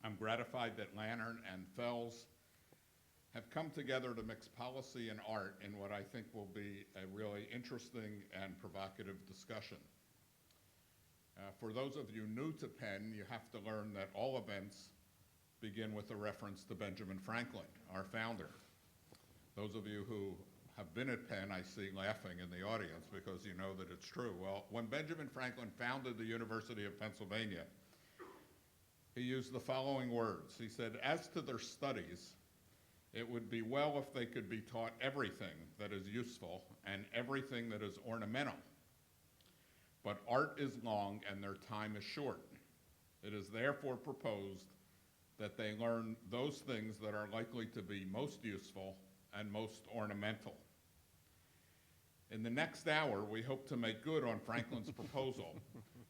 I'm gratified that Lantern and Fels have come together to mix policy and art in what I think will be a really interesting and provocative discussion. For those of you new to Penn, you have to learn that all events begin with a reference to Benjamin Franklin, our founder. Those of you who have been at Penn, I see laughing in the audience because you know that it's true. Well, when Benjamin Franklin founded the University of Pennsylvania, he used the following words. He said, "As to their studies, it would be well if they could be taught everything that is useful and everything that is ornamental. But art is long and their time is short. It is therefore proposed that they learn those things that are likely to be most useful and most ornamental." In the next hour, we hope to make good on Franklin's proposal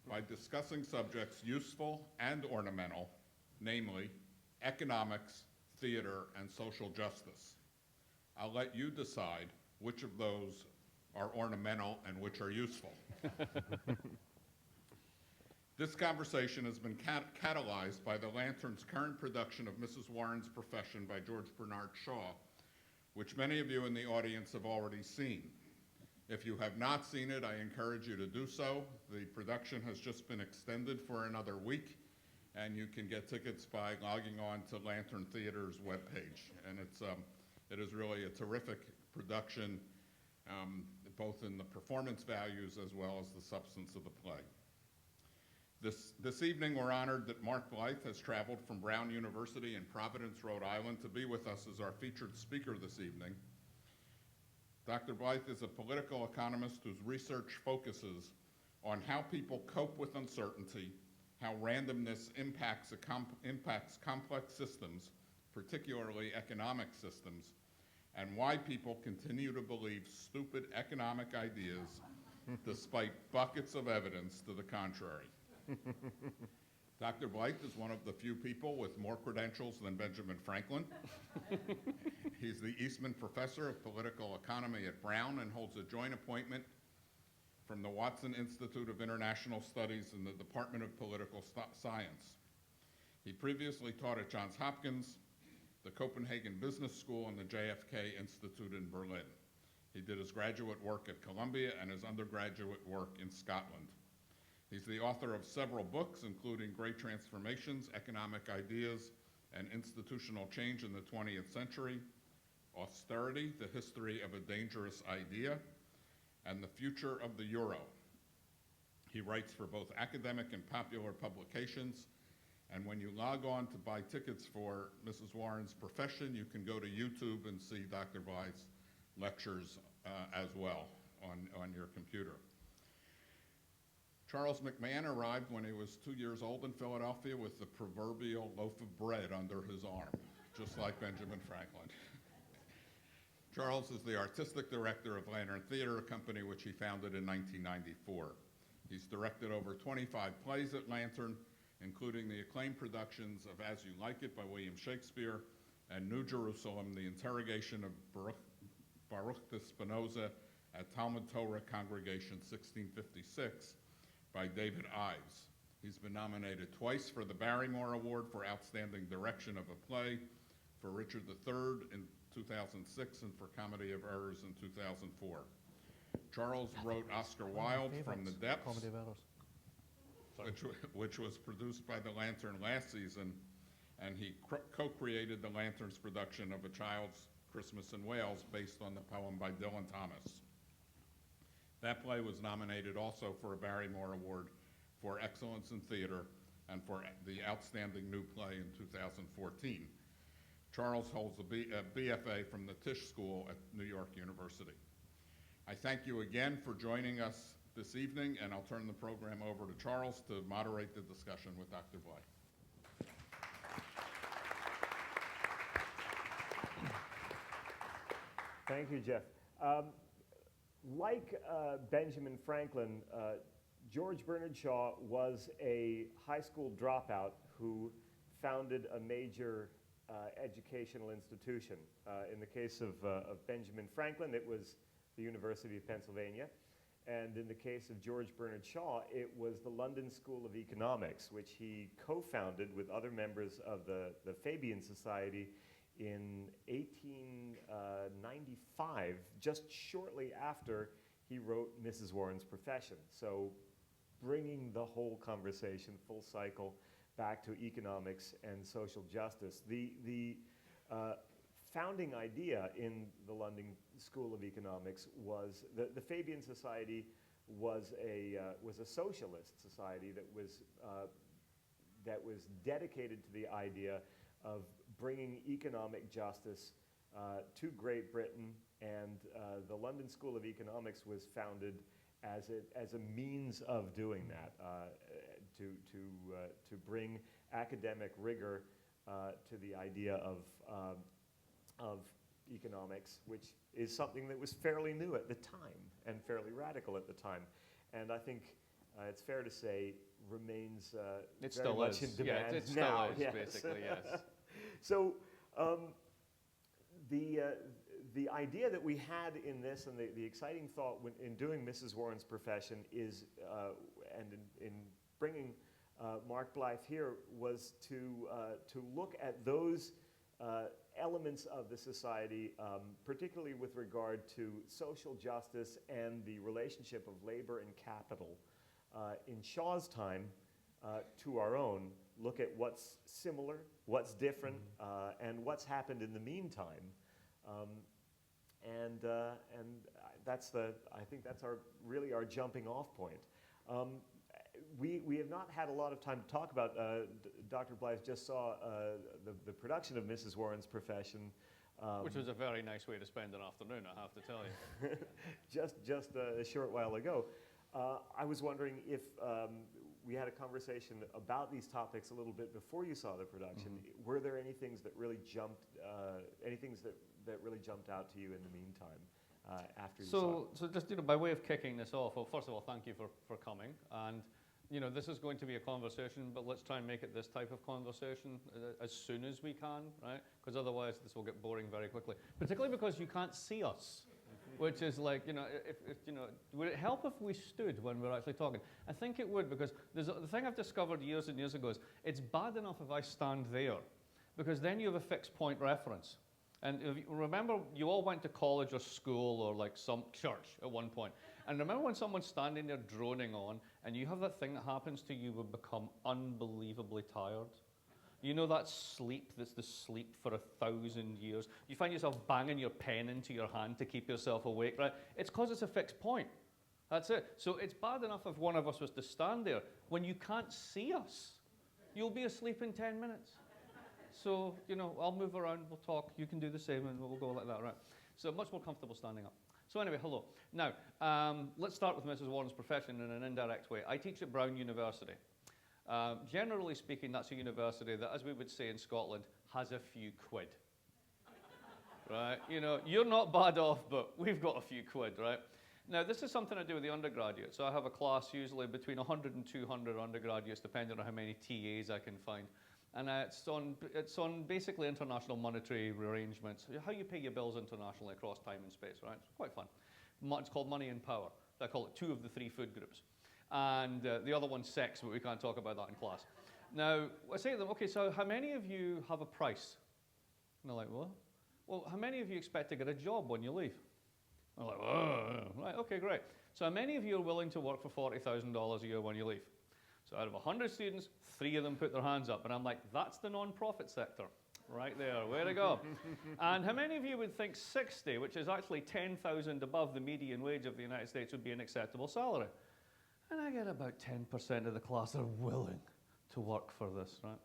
by discussing subjects useful and ornamental, namely economics, theater, and social justice. I'll let you decide which of those are ornamental and which are useful. This conversation has been catalyzed by the Lantern's current production of Mrs. Warren's Profession by George Bernard Shaw, which many of you in the audience have already seen. If you have not seen it, I encourage you to do so. The production has just been extended for another week, and you can get tickets by logging on to Lantern Theater's webpage. And it is really a terrific production, both in the performance values as well as the substance of the play. This evening, we're honored that Mark Blyth has traveled from Brown University in Providence, Rhode Island, to be with us as our featured speaker this evening. Dr. Blyth is a political economist whose research focuses on how people cope with uncertainty, how randomness impacts complex systems, particularly economic systems, and why people continue to believe stupid economic ideas despite buckets of evidence to the contrary. Dr. Blyth is one of the few people with more credentials than Benjamin Franklin. He's the Eastman Professor of Political Economy at Brown and holds a joint appointment from the Watson Institute of International Studies in the Department of Political Science. He previously taught at Johns Hopkins, the Copenhagen Business School, and the JFK Institute in Berlin. He did his graduate work at Columbia and his undergraduate work in Scotland. He's the author of several books, including Great Transformations, Economic Ideas, and Institutional Change in the 20th Century, Austerity, The History of a Dangerous Idea, and The Future of the Euro. He writes for both academic and popular publications, and when you log on to buy tickets for Mrs. Warren's Profession, you can go to YouTube and see Dr. Blyth's lectures as well on your computer. Charles McMahon arrived when he was 2 years old in Philadelphia with the proverbial loaf of bread under his arm, just like Benjamin Franklin. Charles is the artistic director of Lantern Theater, a company which he founded in 1994. He's directed over 25 plays at Lantern, including the acclaimed productions of As You Like It by William Shakespeare and New Jerusalem, the interrogation of Baruch de Spinoza at Talmud Torah Congregation 1656, by David Ives. He's been nominated twice for the Barrymore Award for Outstanding Direction of a Play, for Richard III in 2006, and for Comedy of Errors in 2004. Charles wrote Oscar Wilde from the Depths, which was produced by the Lantern last season, and he co-created the Lantern's production of A Child's Christmas in Wales based on the poem by Dylan Thomas. That play was nominated also for a Barrymore Award for Excellence in Theater and for the Outstanding New Play in 2014. Charles holds a BFA from the Tisch School at New York University. I thank you again for joining us this evening, and I'll turn the program over to Charles to moderate the discussion with Dr. Blyth. Thank you, Jeff. Like Benjamin Franklin, George Bernard Shaw was a high school dropout who founded a major educational institution. In the case of Benjamin Franklin, it was the University of Pennsylvania. And in the case of George Bernard Shaw, it was the London School of Economics, which he co-founded with other members of the Fabian Society in 1895, just shortly after he wrote Mrs. Warren's Profession. So bringing the whole conversation full cycle back to economics and social justice. The founding idea in the London School of Economics was the Fabian Society was a socialist society that was dedicated to the idea of bringing economic justice to Great Britain, and the London School of Economics was founded as a means of doing that, to bring academic rigor to the idea of economics, which is something that was fairly new at the time and fairly radical at the time, and I think it's fair to say remains very much in demand it now. still is, basically, yes. So the idea that we had in this, and the exciting thought in doing Mrs. Warren's Profession is, and in bringing Mark Blyth here, was to look at those elements of the society, particularly with regard to social justice and the relationship of labor and capital in Shaw's time to our own, look at what's similar, what's different, and what's happened in the meantime. And that's I think that's really our jumping off point. We have not had a lot of time to talk about, Dr. Blyth just saw the production of Mrs. Warren's Profession. Which was a very nice way to spend an afternoon, I have to tell you. just a short while ago. I was wondering if we had a conversation about these topics a little bit before you saw the production. Were there any things that really jumped, that really jumped out to you in the meantime after you saw it? So just by way of kicking this off, well, first of all, thank you for coming. And this is going to be a conversation, but let's try and make it this type of conversation as soon as we can, right? Because otherwise this will get boring very quickly. Particularly because you can't see us, which is like, would it help if we stood when we're actually talking? I think it would, because the thing I've discovered years and years ago is it's bad enough if I stand there, because then you have a fixed point reference. And if you remember, you all went to college or school or like some church at one point. And remember when someone's standing there droning on, and you have that thing that happens to you would become unbelievably tired? You know that sleep that's the sleep for 1,000 years? You find yourself banging your pen into your hand to keep yourself awake, right? It's because it's a fixed point. That's it. So it's bad enough if one of us was to stand there. When you can't see us, you'll be asleep in 10 minutes. So, I'll move around, we'll talk, you can do the same, and we'll go like that, right? So much more comfortable standing up. So anyway, hello. Now, let's start with Mrs. Warren's Profession in an indirect way. I teach at Brown University. Generally speaking, that's a university that, as we would say in Scotland, has a few quid. Right? You're not bad off, but we've got a few quid, right? Now, this is something I do with the undergraduates. So I have a class usually between 100 and 200 undergraduates, depending on how many TAs I can find. And it's on basically international monetary arrangements, how you pay your bills internationally across time and space, right? It's quite fun. It's called Money and Power. I call it 2 of the 3 food groups. And the other one's sex, but we can't talk about that in class. Now, I say to them, okay, so how many of you have a price? And they're like, what? Well, how many of you expect to get a job when you leave? I'm like, oh, right, okay, great. So how many of you are willing to work for $40,000 a year when you leave? So out of 100 students, 3 of them put their hands up. And I'm like, that's the non-profit sector right there. Way to go. And how many of you would think 60, which is actually 10,000 above the median wage of the United States, would be an acceptable salary? And I get about 10% of the class are willing to work for this, right?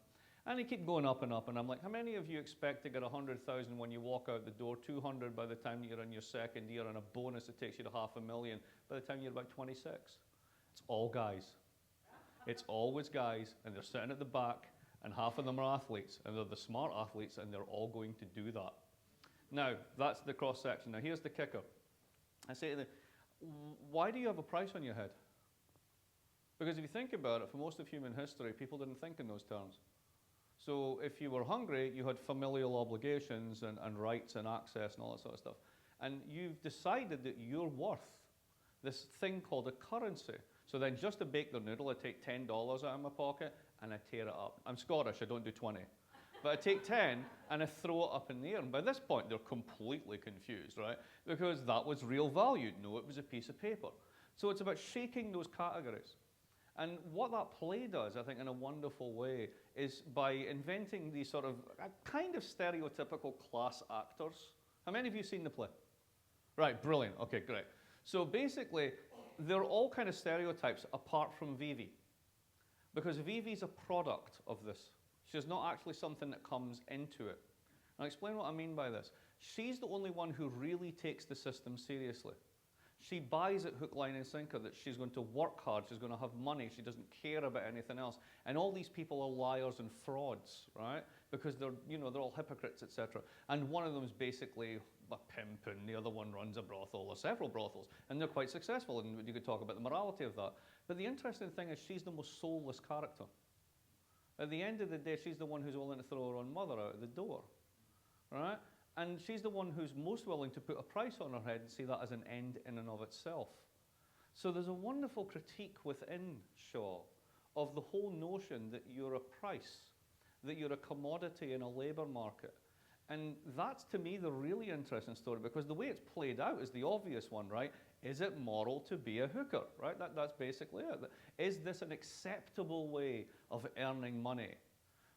And they keep going up and up. And I'm like, how many of you expect to get 100,000 when you walk out the door, 200 by the time you're in your second year, and a bonus that takes you to $500,000 by the time you're about 26? It's all guys. It's always guys, and they're sitting at the back, and half of them are athletes, and they're the smart athletes, and they're all going to do that. Now, that's the cross-section. Now, here's the kicker. I say to them, why do you have a price on your head? Because if you think about it, for most of human history, people didn't think in those terms. So if you were hungry, you had familial obligations and rights and access and all that sort of stuff. And you've decided that your worth this thing called a currency. So then just to bake their noodle, I take $10 out of my pocket and I tear it up. I'm Scottish, I don't do 20. But I take 10 and I throw it up in the air. And by this point, they're completely confused, right? Because that was real value. No, it was a piece of paper. So it's about shaking those categories. And what that play does, I think, in a wonderful way, is by inventing these sort of kind of stereotypical class actors. How many of you seen the play? Right, brilliant. Okay, great. So basically, they're all kind of stereotypes apart from Vivi. Because Vivi's a product of this. She's not actually something that comes into it. I'll explain what I mean by this. She's the only one who really takes the system seriously. She buys it hook, line, and sinker that she's going to work hard, she's going to have money, she doesn't care about anything else. And all these people are liars and frauds, right? Because they're all hypocrites, etc. And one of them is basically a pimp, and the other one runs a brothel or several brothels, and they're quite successful. And you could talk about the morality of that. But the interesting thing is she's the most soulless character. At the end of the day, she's the one who's willing to throw her own mother out the door, right? And she's the one who's most willing to put a price on her head and see that as an end in and of itself. So there's a wonderful critique within Shaw of the whole notion that you're a price, that you're a commodity in a labour market. And that's, to me, the really interesting story, because the way it's played out is the obvious one, right? Is it moral to be a hooker, right? That's basically it. Is this an acceptable way of earning money?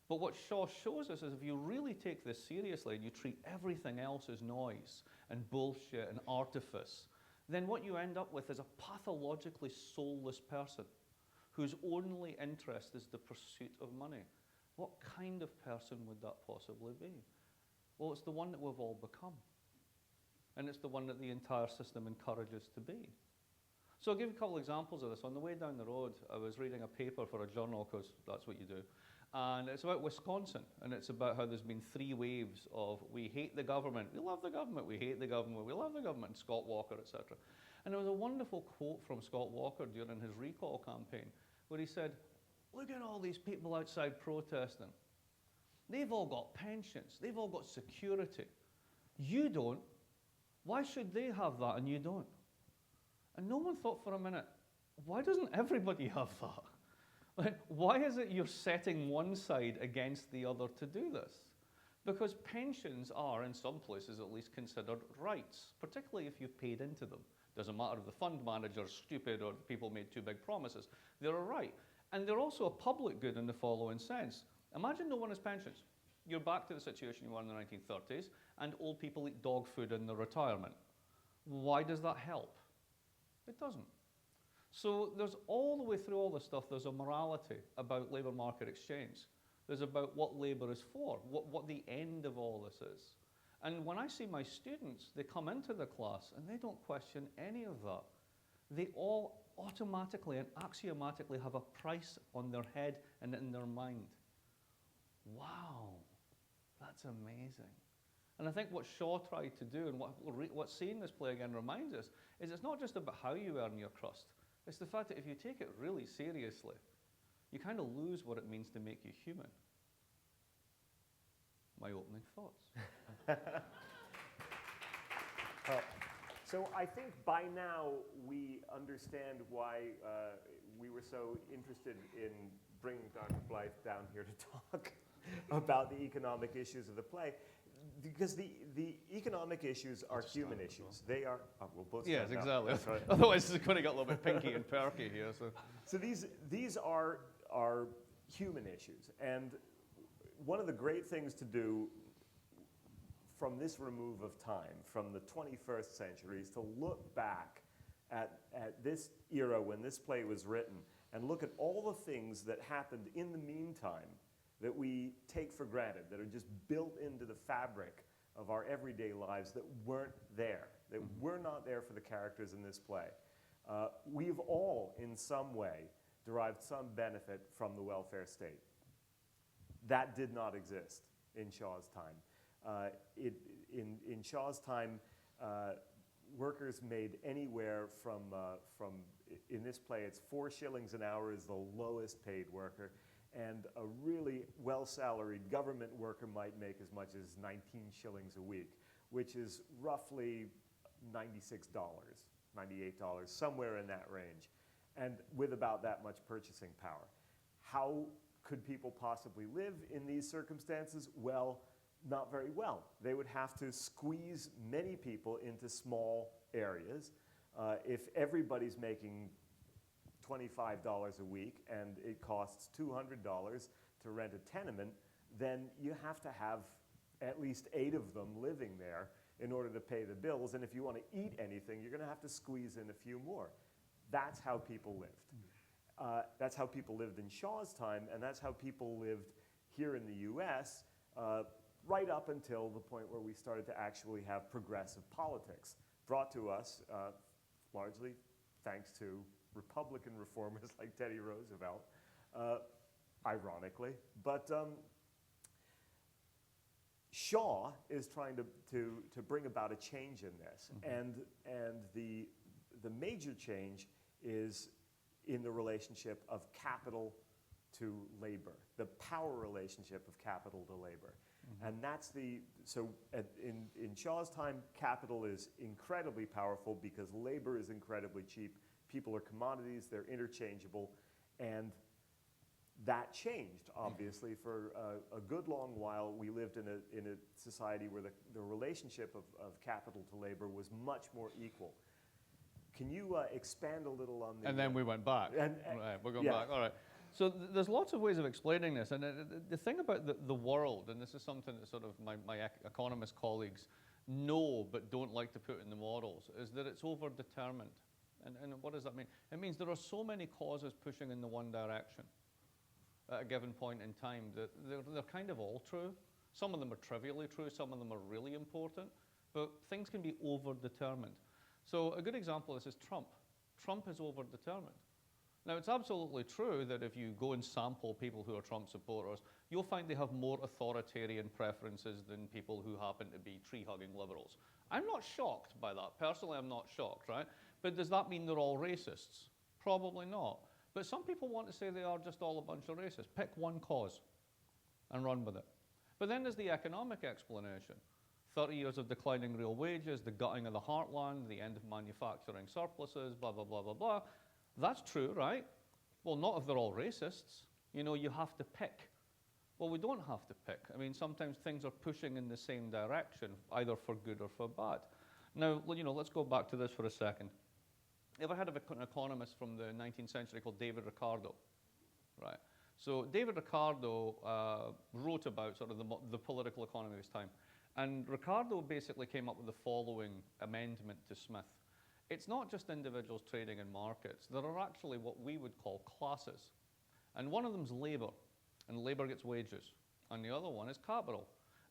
But what Shaw shows us is if you really take this seriously and you treat everything else as noise and bullshit and artifice, then what you end up with is a pathologically soulless person whose only interest is the pursuit of money. What kind of person would that possibly be? Well, it's the one that we've all become. And it's the one that the entire system encourages to be. So I'll give you a couple examples of this. On the way down the road, I was reading a paper for a journal, because that's what you do. And it's about Wisconsin, and it's about how there's been 3 waves of we hate the government, we love the government, we hate the government, we love the government, and Scott Walker, etc. And there was a wonderful quote from Scott Walker during his recall campaign, where he said, look at all these people outside protesting. They've all got pensions, they've all got security. You don't. Why should they have that and you don't? And no one thought for a minute, why doesn't everybody have that? Like, why is it you're setting one side against the other to do this? Because pensions are, in some places at least, considered rights, particularly if you've paid into them. Doesn't matter if the fund manager's stupid or people made too big promises. They're a right. And they're also a public good in the following sense. Imagine no one has pensions. You're back to the situation you were in the 1930s, and old people eat dog food in their retirement. Why does that help? It doesn't. So there's all the way through all this stuff, there's a morality about labour market exchange. There's about what labour is for, what the end of all this is. And when I see my students, they come into the class and they don't question any of that. They all automatically and axiomatically have a price on their head and in their mind. Wow, that's amazing. And I think what Shaw tried to do, and what seeing this play again reminds us, is it's not just about how you earn your crust. It's the fact that if you take it really seriously, you kind of lose what it means to make you human. My opening thoughts. So I think by now we understand why we were so interested in bringing Dr. Blyth down here to talk about the economic issues of the play. Because the economic issues are human issues. They are, we'll both stand yes, up. exactly. Right. Otherwise it's going to get a little bit pinky and perky here. So these are human issues. And one of the great things to do from this remove of time, from the 21st century, is to look back at this era when this play was written and look at all the things that happened in the meantime that we take for granted, that are just built into the fabric of our everyday lives that weren't there, that were not there for the characters in this play. We've all, in some way, derived some benefit from the welfare state. That did not exist in Shaw's time. In Shaw's time, workers made anywhere from, in this play, it's 4 shillings an hour is the lowest paid worker, and a really well-salaried government worker might make as much as 19 shillings a week, which is roughly $96, $98, somewhere in that range, and with about that much purchasing power. How could people possibly live in these circumstances? Well, not very well. They would have to squeeze many people into small areas. If everybody's making $25 a week and it costs $200 to rent a tenement, then you have to have at least 8 of them living there in order to pay the bills. And if you want to eat anything, you're going to have to squeeze in a few more. That's how people lived. That's how people lived in Shaw's time, and that's how people lived here in the US right up until the point where we started to actually have progressive politics brought to us largely thanks to Republican reformers like Teddy Roosevelt, ironically. But Shaw is trying to bring about a change in this, and the major change is in the relationship of capital to labor, the power relationship of capital to labor. And that's in Shaw's time, capital is incredibly powerful because labor is incredibly cheap. People are commodities, they're interchangeable, and that changed, obviously, for a good long while. We lived in a society where the relationship of capital to labor was much more equal. Can you expand a little on the... And then we went back. Right, we're going back. All right. So there's lots of ways of explaining this. And the thing about the world, and this is something that sort of my economist colleagues know but don't like to put in the models, is that it's overdetermined. And what does that mean? It means there are so many causes pushing in the one direction at a given point in time that they're kind of all true. Some of them are trivially true, some of them are really important, but things can be overdetermined. So a good example of this is Trump. Trump is overdetermined. Now, it's absolutely true that if you go and sample people who are Trump supporters, you'll find they have more authoritarian preferences than people who happen to be tree-hugging liberals. I'm not shocked by that. Personally, I'm not shocked, right? But does that mean they're all racists? Probably not. But some people want to say they are just all a bunch of racists. Pick one cause and run with it. But then there's the economic explanation. 30 years of declining real wages, the gutting of the heartland, the end of manufacturing surpluses, blah, blah, blah, blah, blah. That's true, right? Well, not if they're all racists. You know, you have to pick. Well, we don't have to pick. I mean, sometimes things are pushing in the same direction, either for good or for bad. Now, you know, let's go back to this for a second. Ever heard of an economist from the 19th century called David Ricardo? Right. So David Ricardo wrote about sort of the political economy of his time. And Ricardo basically came up with the following amendment to Smith. It's not just individuals trading in markets. There are actually what we would call classes. And one of them is labor, and labor gets wages. And the other one is capital,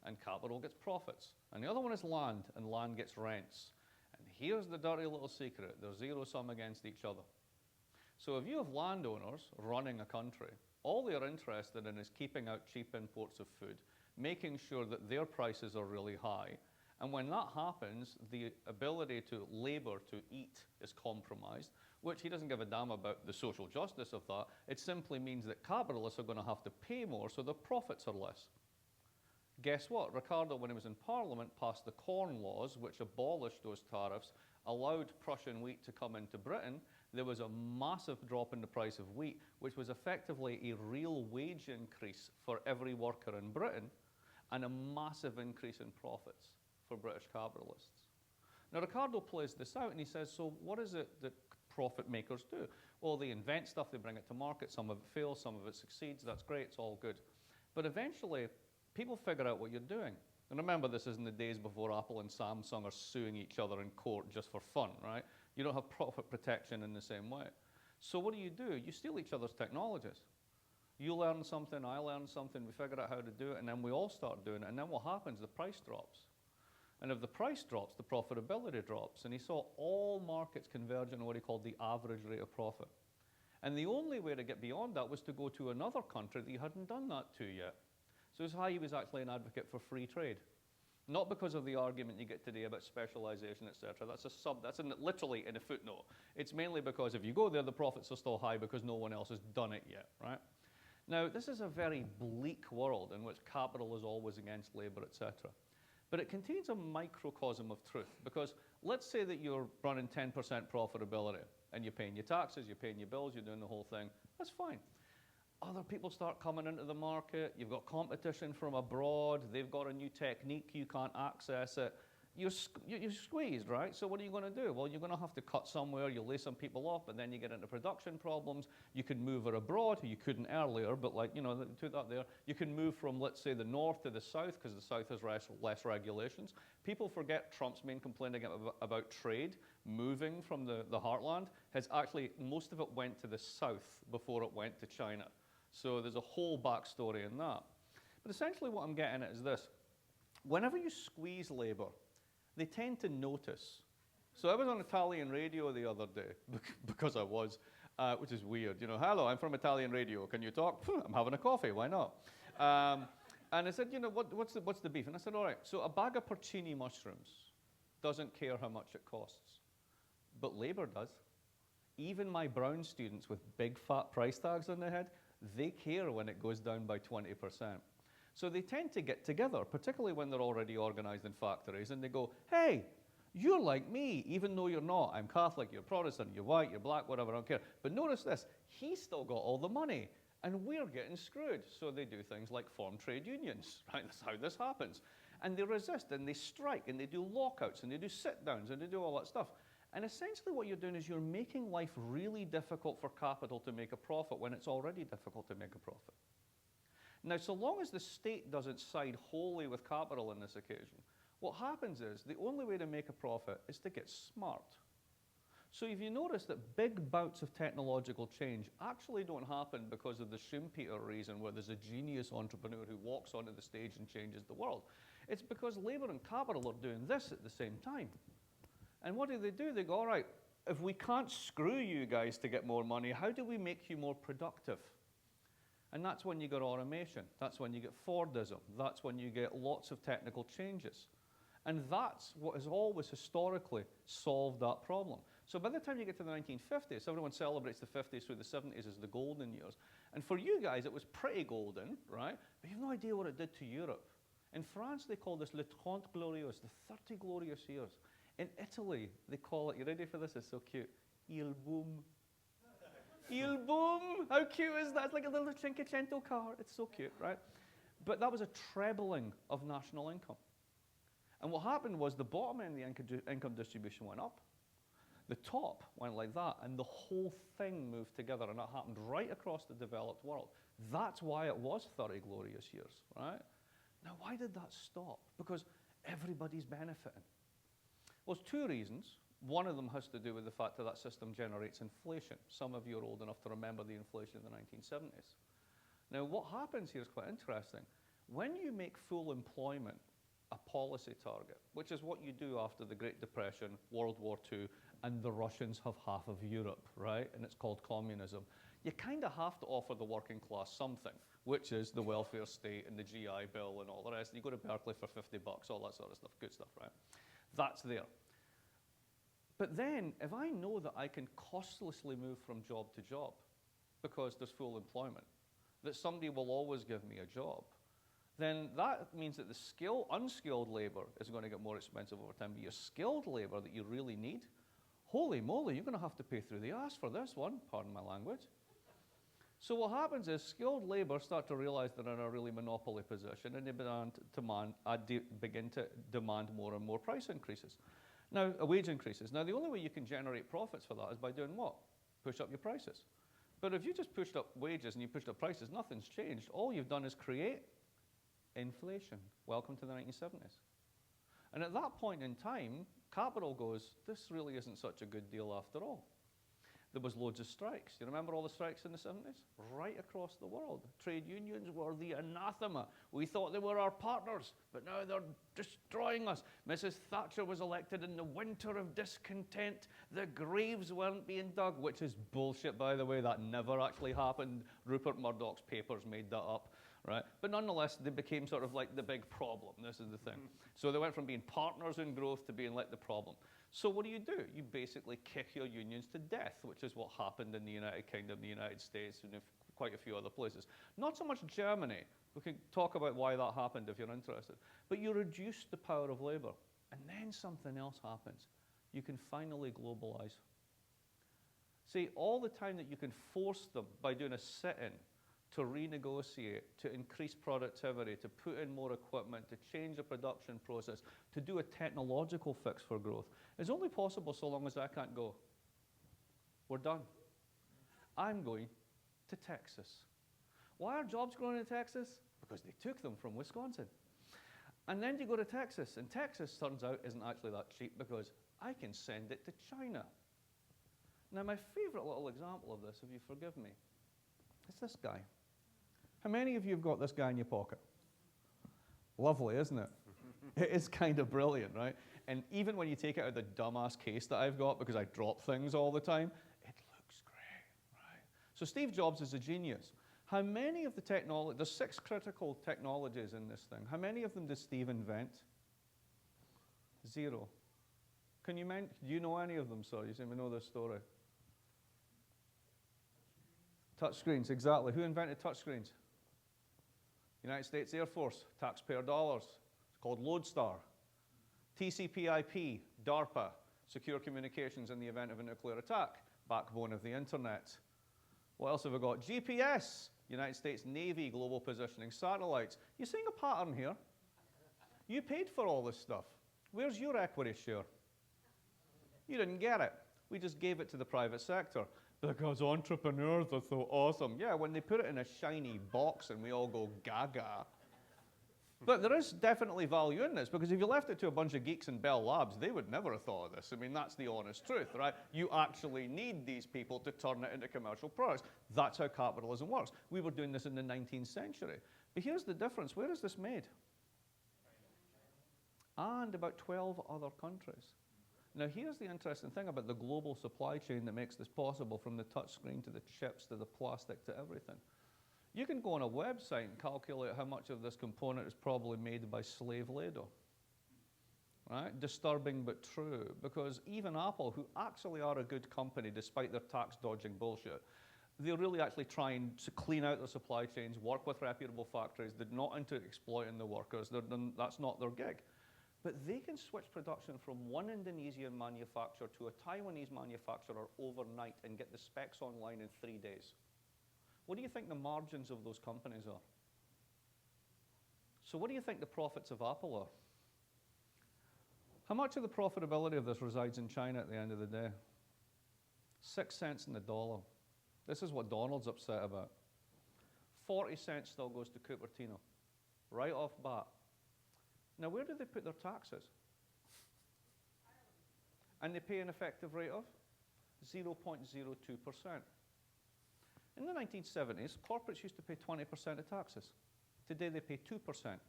and capital gets profits. And the other one is land, and land gets rents. And here's the dirty little secret. They're zero-sum against each other. So if you have landowners running a country, all they're interested in is keeping out cheap imports of food, making sure that their prices are really high. And when that happens, the ability to labor to eat is compromised, which he doesn't give a damn about the social justice of that. It simply means that capitalists are going to have to pay more, so their profits are less. Guess what? Ricardo, when he was in Parliament, passed the Corn Laws, which abolished those tariffs, allowed Prussian wheat to come into Britain. There was a massive drop in the price of wheat, which was effectively a real wage increase for every worker in Britain, and a massive increase in profits for British capitalists. Now, Ricardo plays this out, and he says, so what is it that profit makers do? Well, they invent stuff, they bring it to market, some of it fails, some of it succeeds, that's great, it's all good. But eventually, people figure out what you're doing. And remember, this is in the days before Apple and Samsung are suing each other in court just for fun, right? You don't have profit protection in the same way. So what do? You steal each other's technologies. You learn something, I learn something, we figure out how to do it, and then we all start doing it. And then what happens? The price drops. And if the price drops, the profitability drops. And he saw all markets converge on what he called the average rate of profit. And the only way to get beyond that was to go to another country that you hadn't done that to yet. So it's why he was actually an advocate for free trade. Not because of the argument you get today about specialization, etc. That's literally in a footnote. It's mainly because if you go there, the profits are still high because no one else has done it yet, right? Now, this is a very bleak world in which capital is always against labor, etc. But it contains a microcosm of truth, because let's say that you're running 10% profitability and you're paying your taxes, you're paying your bills, you're doing the whole thing. That's fine. Other people start coming into the market. You've got competition from abroad. They've got a new technique. You can't access it. You're squeezed, right? So what are you going to do? Well, you're going to have to cut somewhere. You'll lay some people off, but then you get into production problems. You can move it abroad. You couldn't earlier, but like, you know, to that there. You can move from, let's say, the north to the south because the south has less regulations. People forget Trump's main complaint about trade moving from the heartland has actually, most of it went to the south before it went to China. So there's a whole backstory in that. But essentially what I'm getting at is this. Whenever you squeeze labor, they tend to notice. So I was on Italian radio the other day, because I was, which is weird. You know, hello, I'm from Italian radio. Can you talk? I'm having a coffee. Why not? And I said, you know, what's the beef? And I said, all right, so a bag of porcini mushrooms doesn't care how much it costs, but labor does. Even my brown students with big fat price tags on their head, they care when it goes down by 20%. So they tend to get together, particularly when they're already organized in factories, and they go, hey, you're like me, even though you're not. I'm Catholic, you're Protestant, you're white, you're black, whatever, I don't care. But notice this, he's still got all the money, and we're getting screwed. So they do things like form trade unions, right? That's how this happens. And they resist, and they strike, and they do lockouts, and they do sit-downs, and they do all that stuff. And essentially what you're doing is you're making life really difficult for capital to make a profit when it's already difficult to make a profit. Now, so long as the state doesn't side wholly with capital in this occasion, what happens is the only way to make a profit is to get smart. So if you notice that big bouts of technological change actually don't happen because of the Schumpeter reason where there's a genius entrepreneur who walks onto the stage and changes the world. It's because labor and capital are doing this at the same time. And what do? They go, all right, if we can't screw you guys to get more money, how do we make you more productive? And that's when you get automation. That's when you get Fordism. That's when you get lots of technical changes. And that's what has always historically solved that problem. So by the time you get to the 1950s, everyone celebrates the 50s through the 70s as the golden years. And for you guys, it was pretty golden, right? But you have no idea what it did to Europe. In France, they call this Les 30 Glorieuses, the 30 glorious years. In Italy, they call it, you ready for this? It's so cute. Il boom. Il boom! How cute is that? It's like a little Cinquecento car. It's so cute, right? But that was a trebling of national income. And what happened was the bottom end of the income distribution went up. The top went like that, and the whole thing moved together, and that happened right across the developed world. That's why it was 30 glorious years, right? Now, why did that stop? Because everybody's benefiting. Well, there's two reasons. One of them has to do with the fact that that system generates inflation. Some of you are old enough to remember the inflation in the 1970s. Now, what happens here is quite interesting. When you make full employment a policy target, which is what you do after the Great Depression, World War II, and the Russians have half of Europe, right? And it's called communism. You kind of have to offer the working class something, which is the welfare state and the GI Bill and all the rest. You go to Berkeley for $50, all that sort of stuff, good stuff, right? That's there. But then, if I know that I can costlessly move from job to job because there's full employment, that somebody will always give me a job, then that means that the unskilled labor is going to get more expensive over time. But your skilled labor that you really need, holy moly, you're going to have to pay through the ass for this one, pardon my language. So what happens is skilled labor start to realize they're in a really monopoly position, and they begin to demand more and more price increases. Now, wage increases. Now, the only way you can generate profits for that is by doing what? Push up your prices. But if you just pushed up wages and you pushed up prices, nothing's changed. All you've done is create inflation. Welcome to the 1970s. And at that point in time, capital goes, this really isn't such a good deal after all. There was loads of strikes. Do you remember all the strikes in the 70s? Right across the world. Trade unions were the anathema. We thought they were our partners, but now they're destroying us. Mrs. Thatcher was elected in the winter of discontent. The graves weren't being dug, which is bullshit, by the way. That never actually happened. Rupert Murdoch's papers made that up, right? But nonetheless, they became sort of like the big problem. This is the thing. So they went from being partners in growth to being like the problem. So what do? You basically kick your unions to death, which is what happened in the United Kingdom, the United States, and quite a few other places. Not so much Germany. We can talk about why that happened if you're interested. But you reduce the power of labor. And then something else happens. you can finally globalize. See, all the time that you can force them by doing a sit-in to renegotiate, to increase productivity, to put in more equipment, to change the production process, to do a technological fix for growth, is only possible so long as I can't go. We're done. I'm going to Texas. Why are jobs growing in Texas? Because they took them from Wisconsin. And then you go to Texas, and Texas, turns out, isn't actually that cheap because I can send it to China. Now, my favorite little example of this, if you forgive me, is this guy. How many of you have got this guy in your pocket? Lovely, isn't it? It is kind of brilliant, right? And even when you take it out of the dumbass case that I've got, because I drop things all the time, it looks great, right? So Steve Jobs is a genius. How many of the technology, there's 6 critical technologies in this thing. How many of them did Steve invent? 0. Do you know any of them, sir? You seem to know this story. Touchscreens, exactly. Who invented touchscreens? United States Air Force, taxpayer dollars. It's called Lodestar. TCP/IP, DARPA, secure communications in the event of a nuclear attack, backbone of the internet. What else have we got? GPS, United States Navy, global positioning satellites. You seeing a pattern here? You paid for all this stuff. Where's your equity share? You didn't get it. We just gave it to the private sector. Because entrepreneurs are so awesome. Yeah, when they put it in a shiny box and we all go gaga. But there is definitely value in this, because if you left it to a bunch of geeks in Bell Labs, they would never have thought of this. I mean, that's the honest truth, right? You actually need these people to turn it into commercial products. That's how capitalism works. We were doing this in the 19th century. But here's the difference. Where is this made? And about 12 other countries. Now, here's the interesting thing about the global supply chain that makes this possible, from the touchscreen to the chips to the plastic to everything. You can go on a website and calculate how much of this component is probably made by slave labor. Right? Disturbing but true, because even Apple, who actually are a good company despite their tax dodging bullshit, they really actually try and clean out their supply chains, work with reputable factories. They're not into exploiting the workers. That's not their gig. But they can switch production from one Indonesian manufacturer to a Taiwanese manufacturer overnight and get the specs online in 3 days. What do you think the margins of those companies are? So what do you think the profits of Apple are? How much of the profitability of this resides in China at the end of the day? 6 cents in the dollar. This is what Donald's upset about. 40 cents still goes to Cupertino, right off bat. Now, where do they put their taxes? And they pay an effective rate of 0.02%. In the 1970s, corporates used to pay 20% of taxes. Today, they pay 2%.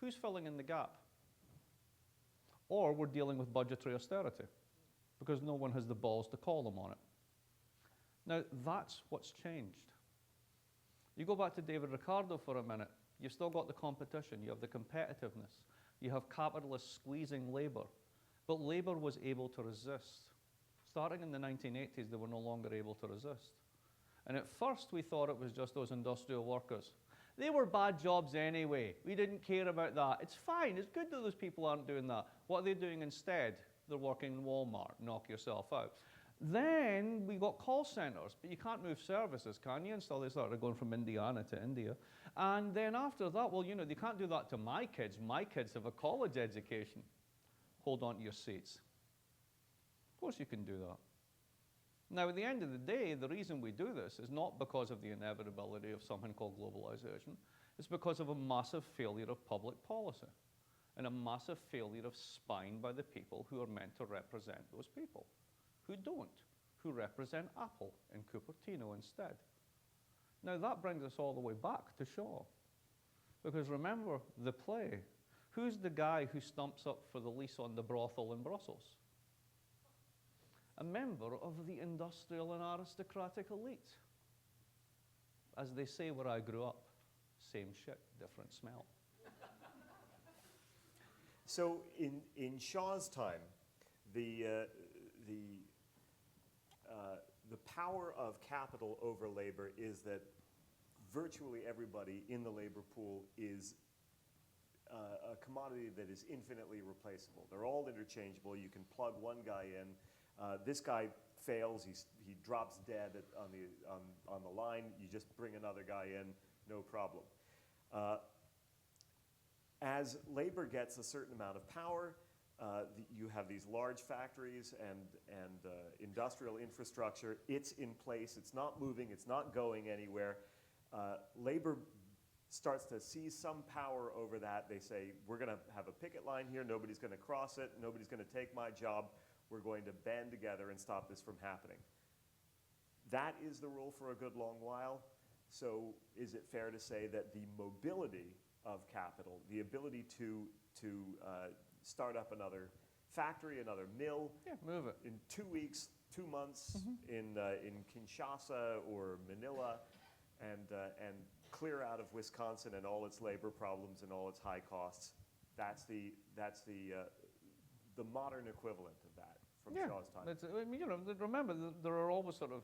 Who's filling in the gap? Or we're dealing with budgetary austerity, because no one has the balls to call them on it. Now, that's what's changed. You go back to David Ricardo for a minute. You've still got the competition. You have the competitiveness. You have capitalists squeezing labor. But labor was able to resist. Starting in the 1980s, they were no longer able to resist. And at first, we thought it was just those industrial workers. They were bad jobs anyway. We didn't care about that. It's fine. It's good that those people aren't doing that. What are they doing instead? They're working in Walmart. Knock yourself out. Then we got call centers, but you can't move services, can you? And so they started going from Indiana to India. And then after that, well, you know, they can't do that to my kids. My kids have a college education. Hold on to your seats. Of course you can do that. Now, at the end of the day, the reason we do this is not because of the inevitability of something called globalization. It's because of a massive failure of public policy and a massive failure of spine by the people who are meant to represent those people, who don't, who represent Apple and Cupertino instead. Now, that brings us all the way back to Shaw. Because remember the play. Who's the guy who stumps up for the lease on the brothel in Brussels? A member of the industrial and aristocratic elite. As they say where I grew up, same shit, different smell. So in Shaw's time, the power of capital over labor is that virtually everybody in the labor pool is a commodity that is infinitely replaceable. They're all interchangeable. You can plug one guy in. This guy fails. He drops dead on the line. You just bring another guy in, no problem. As labor gets a certain amount of power, you have these large factories and industrial infrastructure. It's in place. It's not moving. It's not going anywhere. Labor starts to seize some power over that. They say, we're going to have a picket line here. Nobody's going to cross it. Nobody's going to take my job. We're going to band together and stop this from happening. That is the rule for a good long while. So is it fair to say that the mobility of capital, the ability to start up another factory, another mill, move it in 2 weeks, 2 months, in Kinshasa or Manila, and clear out of Wisconsin and all its labor problems and all its high costs, that's the modern equivalent of that from Shaw's time. Remember, there are always sort of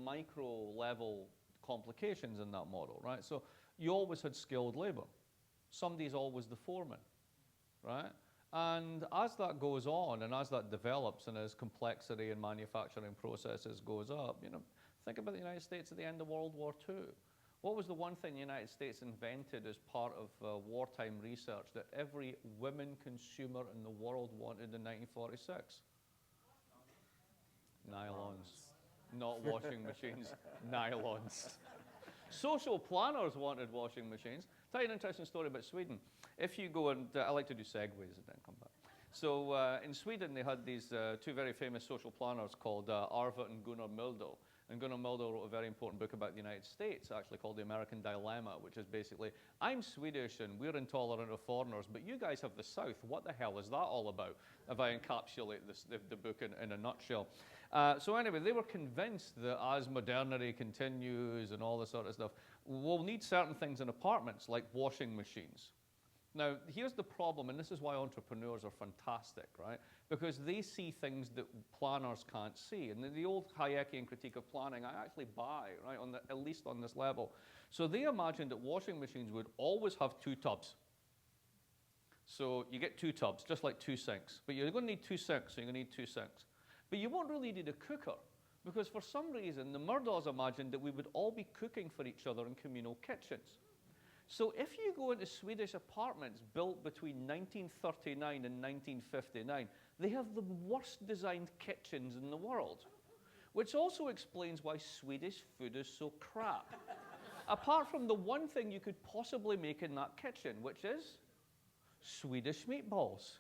micro-level complications in that model, right? So you always had skilled labor. Somebody's always the foreman, right? And as that goes on and as that develops and as complexity in manufacturing processes goes up, think about the United States at the end of World War II. What was the one thing the United States invented as part of wartime research that every women consumer in the world wanted in 1946? Nylons. Not washing machines, nylons. Social planners wanted washing machines. Tell you an interesting story about Sweden. If you go and, I like to do segues and then come back. So in Sweden, they had these two very famous social planners called Arvid and Gunnar Myrdal. And Gunnar Myrdal wrote a very important book about the United States, actually called The American Dilemma, which is basically, I'm Swedish and we're intolerant of foreigners, but you guys have the South. What the hell is that all about? If I encapsulate the book in a nutshell. So anyway, they were convinced that as modernity continues and all this sort of stuff, we'll need certain things in apartments, like washing machines. Now, here's the problem, and this is why entrepreneurs are fantastic, right? Because they see things that planners can't see. And the old Hayekian critique of planning, I actually buy, right, at least on this level. So they imagined that washing machines would always have 2 tubs. So you get 2 tubs, just like 2 sinks. But you're going to need 2 sinks, so you're going to need 2 sinks. But you won't really need a cooker, because for some reason, the Myrdals imagined that we would all be cooking for each other in communal kitchens. So if you go into Swedish apartments built between 1939 and 1959, they have the worst designed kitchens in the world, which also explains why Swedish food is so crap. Apart from the one thing you could possibly make in that kitchen, which is Swedish meatballs.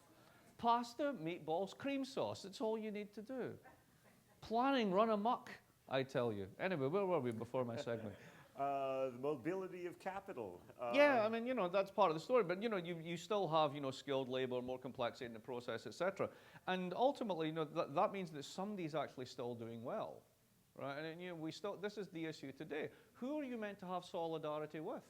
Pasta, meatballs, cream sauce. It's all you need to do. Planning run amok, I tell you. Anyway, where were we before my segment? The mobility of capital. Yeah, I mean, that's part of the story. But, you still have, skilled labor, more complexity in the process, etc. And ultimately, that means that somebody's actually still doing well, right? And, this is the issue today. Who are you meant to have solidarity with?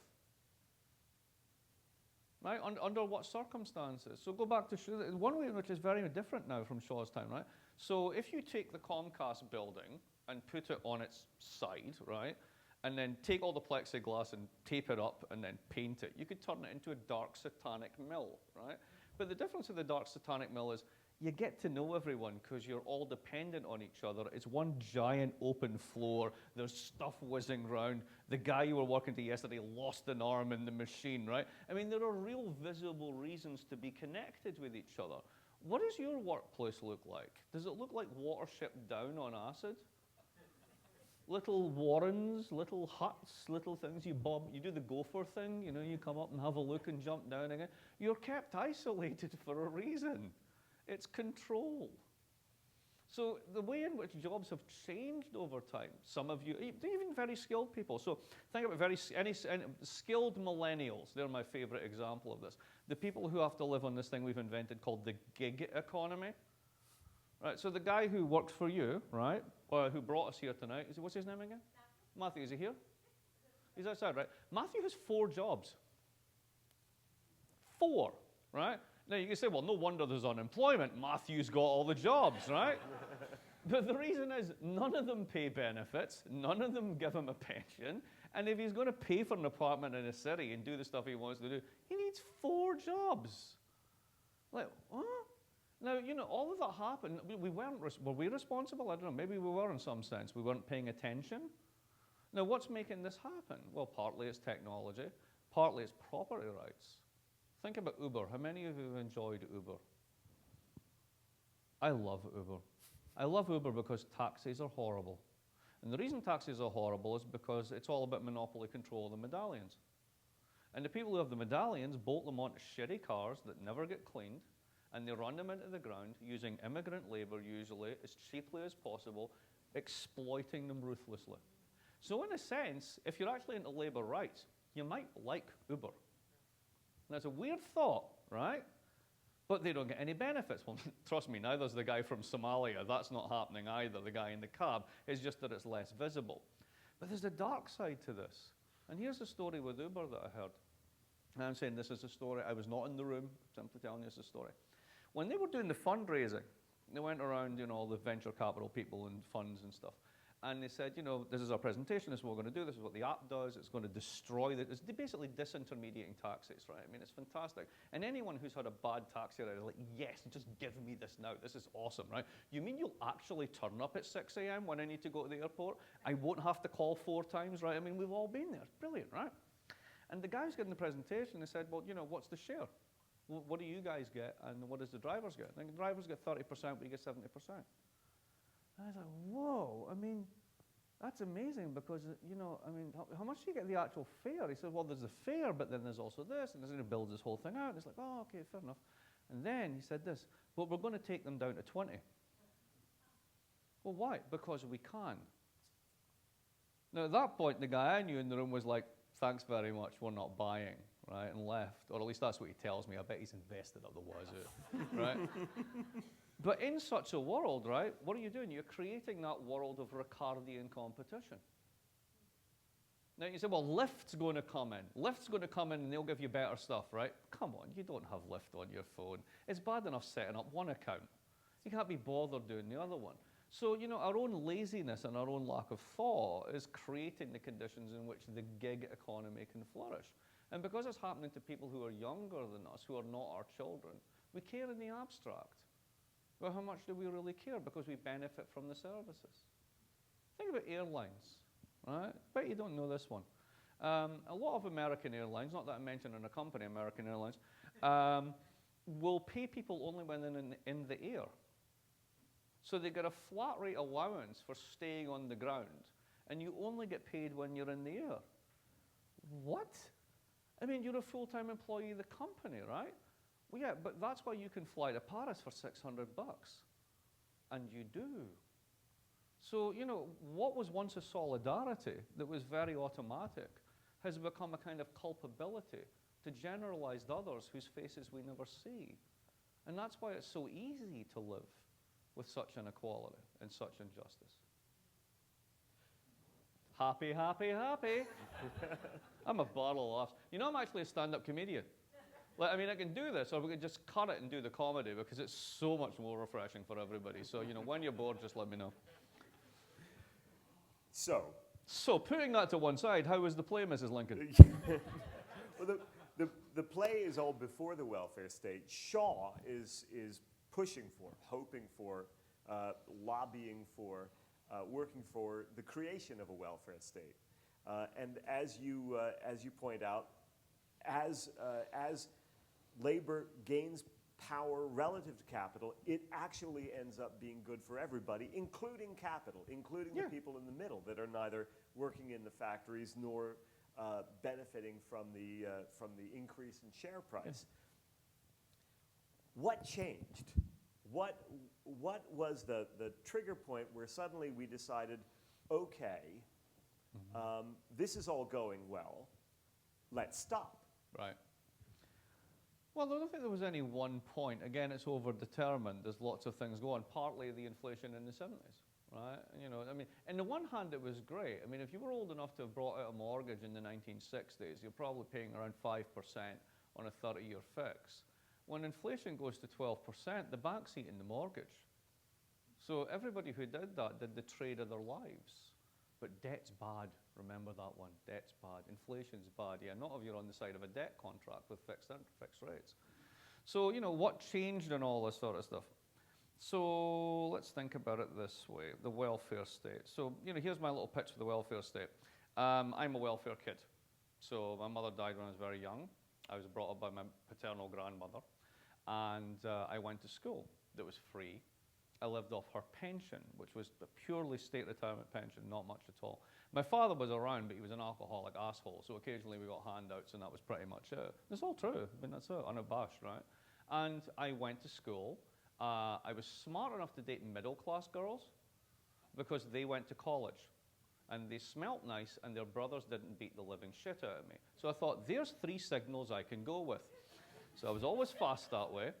Right? Under what circumstances? So go back to one way in which is very different now from Shaw's time, right? So if you take the Comcast building and put it on its side, right, and then take all the plexiglass and tape it up and then paint it, you could turn it into a dark satanic mill, right? But the difference with the dark satanic mill is you get to know everyone because you're all dependent on each other. It's one giant open floor. There's stuff whizzing around. The guy you were working to yesterday lost an arm in the machine, right? I mean, there are real visible reasons to be connected with each other. What does your workplace look like? Does it look like Watership Down on acid? Little warrens, little huts, little things you do the gopher thing, you come up and have a look and jump down again. You're kept isolated for a reason. It's control. So the way in which jobs have changed over time, some of you, even very skilled people. So think about any skilled millennials. They're my favorite example of this. The people who have to live on this thing we've invented called the gig economy. Right, so the guy who works for you, right, who brought us here tonight, what's his name again? Matthew, is he here? He's outside, right? Matthew has 4 jobs. 4, right? Now you can say, well, no wonder there's unemployment. Matthew's got all the jobs, right? But the reason is none of them pay benefits, none of them give him a pension, and if he's going to pay for an apartment in a city and do the stuff he wants to do, he needs 4 jobs. Like, what? Now, you know, all of that happened. Were we responsible? I don't know. Maybe we were in some sense. We weren't paying attention. Now, what's making this happen? Well, partly it's technology. Partly it's property rights. Think about Uber. How many of you have enjoyed Uber? I love Uber. I love Uber because taxis are horrible. And the reason taxis are horrible is because it's all about monopoly control of the medallions. And the people who have the medallions bolt them onto shitty cars that never get cleaned, and they run them into the ground using immigrant labor usually as cheaply as possible, exploiting them ruthlessly. So in a sense, if you're actually into labor rights, you might like Uber. Now it's a weird thought, right? But they don't get any benefits. Well, trust me, neither's the guy from Somalia. That's not happening either, the guy in the cab. It's just that it's less visible. But there's a dark side to this. And here's a story with Uber that I heard. And I'm saying this is a story. I was not in the room, simply telling you it's a story. When they were doing the fundraising, they went around, you know, all the venture capital people and funds and stuff. And they said, you know, this is our presentation, this is what we're going to do, this is what the app does, it's going to destroy it's basically disintermediating taxis, right? I mean, it's fantastic. And anyone who's had a bad taxi ride is like, yes, just give me this now, this is awesome, right? You mean you'll actually turn up at 6 a.m. when I need to go to the airport? I won't have to call 4 times, right? I mean, we've all been there, it's brilliant, right? And the guys getting the presentation, they said, well, you know, what's the share? What do you guys get, and what does the drivers get? And the drivers get 30%, but you get 70%. I was like, whoa, I mean, that's amazing because, you know, I mean, how much do you get the actual fare? He said, well, there's the fare, but then there's also this, and he builds this whole thing out. And it's like, oh, okay, fair enough. And then he said this, but we're going to take them down to 20. Well, why? Because we can. Now, at that point, the guy I knew in the room was like, thanks very much, we're not buying, right, and left. Or at least that's what he tells me. I bet he's invested up the wazoo, right? But in such a world, right, what are you doing? You're creating that world of Ricardian competition. Now you say, well, Lyft's going to come in. Lyft's going to come in and they'll give you better stuff, right? Come on, you don't have Lyft on your phone. It's bad enough setting up one account. You can't be bothered doing the other one. So, you know, our own laziness and our own lack of thought is creating the conditions in which the gig economy can flourish. And because it's happening to people who are younger than us, who are not our children, we care in the abstract. Well, how much do we really care? Because we benefit from the services. Think about airlines, right? Bet you don't know this one. A lot of American airlines, not that I mentioned in a company, American Airlines, will pay people only when they're in the air. So they get a flat rate allowance for staying on the ground, and you only get paid when you're in the air. What? I mean, you're a full-time employee of the company, right? Well, yeah, but that's why you can fly to Paris for $600, and you do. So, you know, what was once a solidarity that was very automatic has become a kind of culpability to generalized others whose faces we never see. And that's why it's so easy to live with such inequality and such injustice. Happy, happy, happy. I'm a bottle of laughs. You know, I'm actually a stand-up comedian. Like, I mean, I can do this, or we can just cut it and do the comedy because it's so much more refreshing for everybody. So, you know, when you're bored, just let me know. So putting that to one side, how was the play, Mrs. Lincoln? Well, the play is all before the welfare state. Shaw is pushing for, hoping for, lobbying for, working for the creation of a welfare state. And as you point out, as labor gains power relative to capital, it actually ends up being good for everybody, including capital, including the people in the middle that are neither working in the factories nor benefiting from the increase in share price. Yeah. What changed? What was the trigger point where suddenly we decided, okay, this is all going well, let's stop? Right. Well, I don't think there was any one point. Again, it's overdetermined. There's lots of things going. Partly the inflation in the 70s, right? You know, I mean, on the one hand, it was great. I mean, if you were old enough to have brought out a mortgage in the 1960s, you're probably paying around 5% on a 30-year fix. When inflation goes to 12%, the bank's eating the mortgage. So everybody who did that did the trade of their lives. But debt's bad. Remember that one. Debt's bad. Inflation's bad. Yeah, not if you're on the side of a debt contract with fixed rates. So, what changed in all this sort of stuff? So let's think about it this way, the welfare state. So, here's my little pitch for the welfare state. I'm a welfare kid. So my mother died when I was very young. I was brought up by my paternal grandmother. And I went to school that was free. I lived off her pension, which was a purely state retirement pension, not much at all. My father was around, but he was an alcoholic asshole, so occasionally we got handouts, and that was pretty much it. It's all true. I mean, that's it, unabashed, right? And I went to school. I was smart enough to date middle-class girls because they went to college. And they smelt nice, and their brothers didn't beat the living shit out of me. So I thought, there's 3 signals I can go with. So I was always fast that way.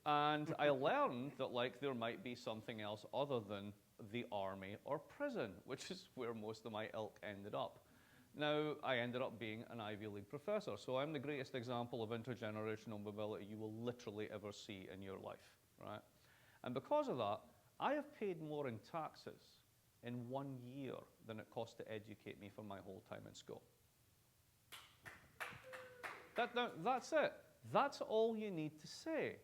And I learned that there might be something else other than the army or prison, which is where most of my ilk ended up. Now, I ended up being an Ivy League professor, so I'm the greatest example of intergenerational mobility you will literally ever see in your life, right? And because of that, I have paid more in taxes in 1 year than it cost to educate me for my whole time in school. That's it. That's all you need to say.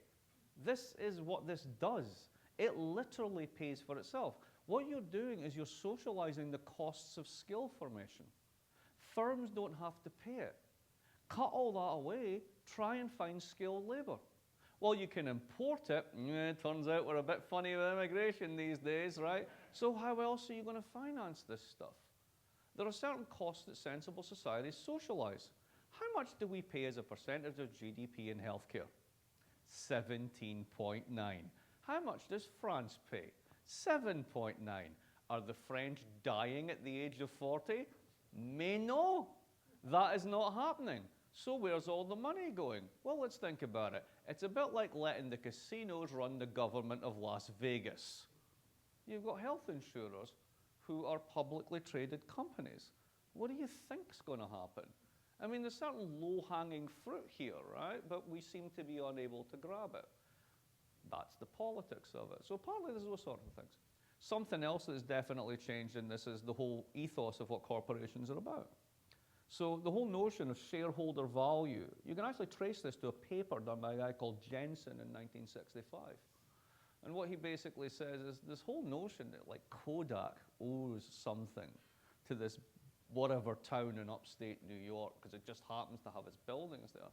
This is what this does. It literally pays for itself. What you're doing is you're socializing the costs of skill formation. Firms don't have to pay it. Cut all that away, try and find skilled labor. Well, you can import it. Turns out we're a bit funny with immigration these days, right? So how else are you going to finance this stuff? There are certain costs that sensible societies socialize. How much do we pay as a percentage of GDP in healthcare? 17.9. How much does France pay? 7.9. Are the French dying at the age of 40? Mais no, that is not happening. So where's all the money going? Well, let's think about it. It's a bit like letting the casinos run the government of Las Vegas. You've got health insurers who are publicly traded companies. What do you think's going to happen? I mean, there's certain low-hanging fruit here, right? But we seem to be unable to grab it. That's the politics of it. So partly there's those sort of things. Something else that has definitely changed in this is the whole ethos of what corporations are about. So the whole notion of shareholder value, you can actually trace this to a paper done by a guy called Jensen in 1965. And what he basically says is this whole notion that Kodak owes something to this whatever town in upstate New York because it just happens to have its buildings there.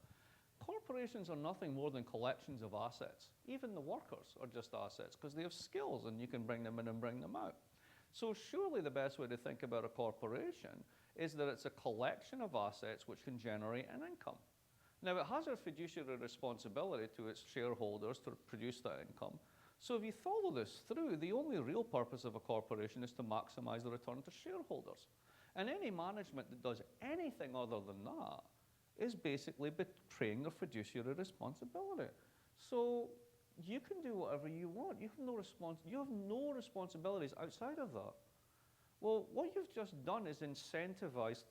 Corporations are nothing more than collections of assets. Even the workers are just assets because they have skills and you can bring them in and bring them out. So surely the best way to think about a corporation is that it's a collection of assets which can generate an income. Now, it has a fiduciary responsibility to its shareholders to produce that income. So if you follow this through, the only real purpose of a corporation is to maximize the return to shareholders. And any management that does anything other than that is basically betraying their fiduciary responsibility. So you can do whatever you want. You have no responsibilities outside of that. Well, what you've just done is incentivized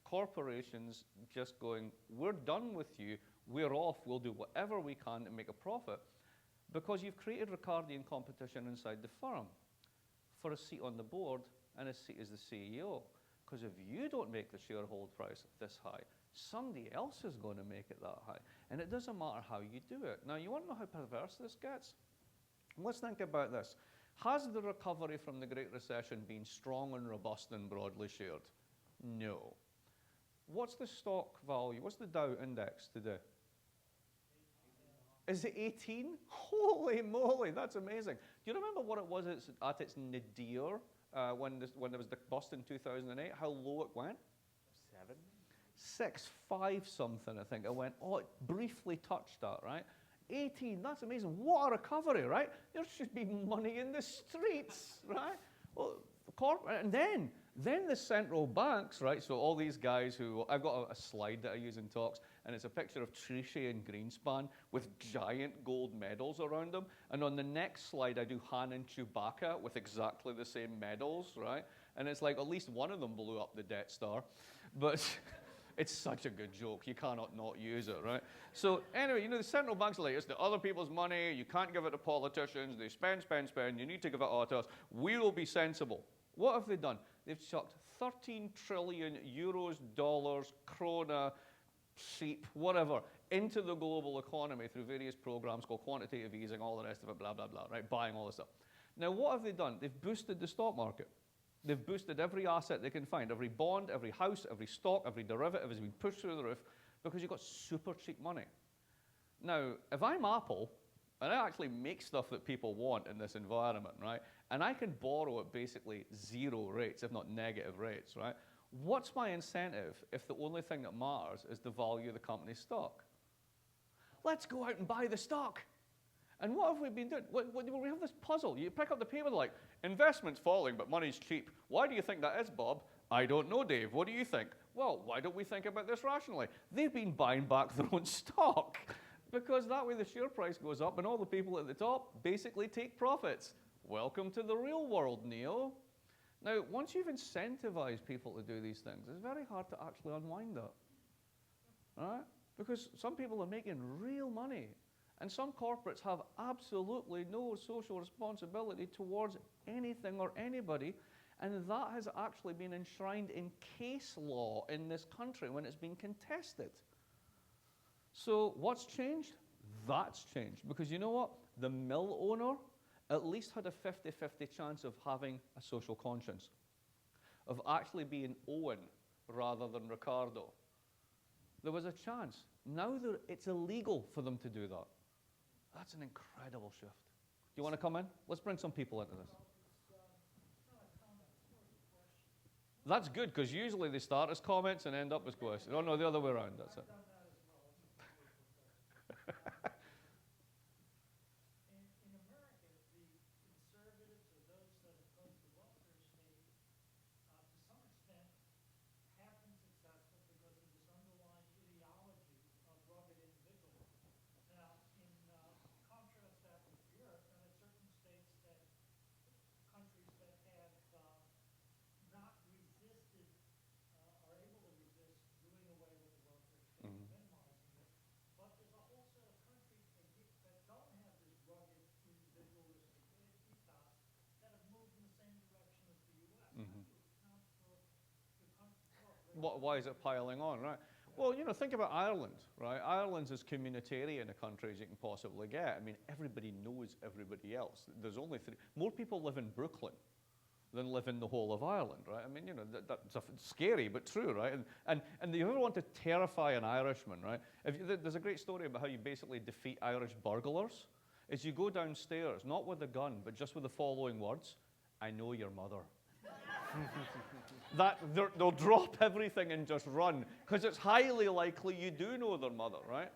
corporations just going, we're done with you, we're off, we'll do whatever we can to make a profit, because you've created Ricardian competition inside the firm for a seat on the board and a seat as the CEO. Because if you don't make the shareholder price this high, somebody else is going to make it that high. And it doesn't matter how you do it. Now, you want to know how perverse this gets? Let's think about this. Has the recovery from the Great Recession been strong and robust and broadly shared? No. What's the stock value? What's the Dow index today? Is it 18? Holy moly, that's amazing. Do you remember what it was at its nadir when there was the bust in 2008, how low it went? 7? 6.5 something, I think. It went, it briefly touched that, right? 18, that's amazing. What a recovery, right? There should be money in the streets, right? Well, and then the central banks, right? So all these guys who, I've got a slide that I use in talks, and it's a picture of Trichet and Greenspan with giant gold medals around them. And on the next slide, I do Han and Chewbacca with exactly the same medals, right? And it's like at least one of them blew up the Death Star. But it's such a good joke. You cannot not use it, right? So anyway, the central banks are like, it's the other people's money. You can't give it to politicians. They spend. You need to give it all to us. We will be sensible. What have they done? They've chucked 13 trillion euros, dollars, krona, sheep, whatever, into the global economy through various programs called quantitative easing, all the rest of it, blah, blah, blah, right? Buying all this stuff. Now, what have they done? They've boosted the stock market. They've boosted every asset they can find. Every bond, every house, every stock, every derivative has been pushed through the roof because you've got super cheap money. Now, if I'm Apple, and I actually make stuff that people want in this environment, right? And I can borrow at basically 0 rates, if not negative rates, right? What's my incentive if the only thing that matters is the value of the company's stock? Let's go out and buy the stock. And what have we been doing? We have this puzzle. You pick up the paper like, investment's falling, but money's cheap. Why do you think that is, Bob? I don't know, Dave. What do you think? Well, why don't we think about this rationally? They've been buying back their own stock because that way the share price goes up and all the people at the top basically take profits. Welcome to the real world, Neo. Now, once you've incentivized people to do these things, it's very hard to actually unwind that, right? Because some people are making real money. And some corporates have absolutely no social responsibility towards anything or anybody, and that has actually been enshrined in case law in this country when it's been contested. So what's changed? That's changed. Because you know what? The mill owner at least had a 50-50 chance of having a social conscience, of actually being Owen rather than Ricardo. There was a chance. Now it's illegal for them to do that. That's an incredible shift. Do you want to come in? Let's bring some people into this. That's good, because usually they start as comments and end up as questions. Oh, no, the other way around. That's it. Why is it piling on, right? Well, you know, think about Ireland, right? Ireland's as communitarian a country as you can possibly get. I mean, everybody knows everybody else. There's only more people live in Brooklyn than live in the whole of Ireland, right? I mean, you know, that's scary, but true, right? And do you ever want to terrify an Irishman, right? There's a great story about how you basically defeat Irish burglars, is you go downstairs, not with a gun, but just with the following words: I know your mother. They'll drop everything and just run, because it's highly likely you do know their mother, right?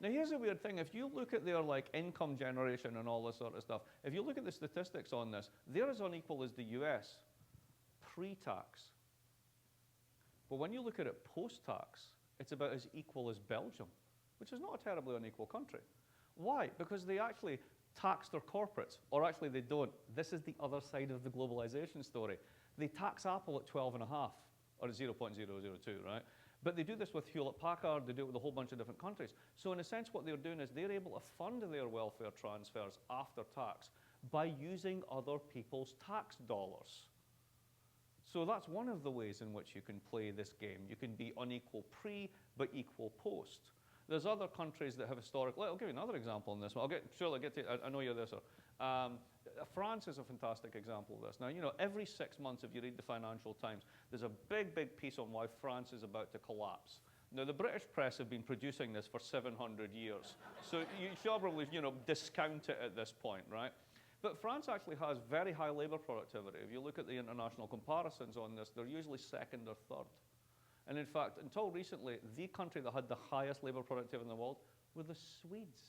Now, here's a weird thing. If you look at their income generation and all this sort of stuff, if you look at the statistics on this, they're as unequal as the US pre-tax. But when you look at it post-tax, it's about as equal as Belgium, which is not a terribly unequal country. Why? Because they actually tax their corporates, or actually they don't. This is the other side of the globalization story. They tax Apple at 12.5, or at 0.002, right? But they do this with Hewlett-Packard, they do it with a whole bunch of different countries. So in a sense, what they're doing is they're able to fund their welfare transfers after tax by using other people's tax dollars. So that's one of the ways in which you can play this game. You can be unequal pre, but equal post. There's other countries that have historically, I'll give you another example on this one. I know you're there, sir. France is a fantastic example of this. Now, you know, every 6 months, if you read the Financial Times, there's a big, big piece on why France is about to collapse. Now, the British press have been producing this for 700 years. So you should probably, you know, discount it at this point, right? But France actually has very high labor productivity. If you look at the international comparisons on this, they're usually second or third. And in fact, until recently, the country that had the highest labor productivity in the world were the Swedes.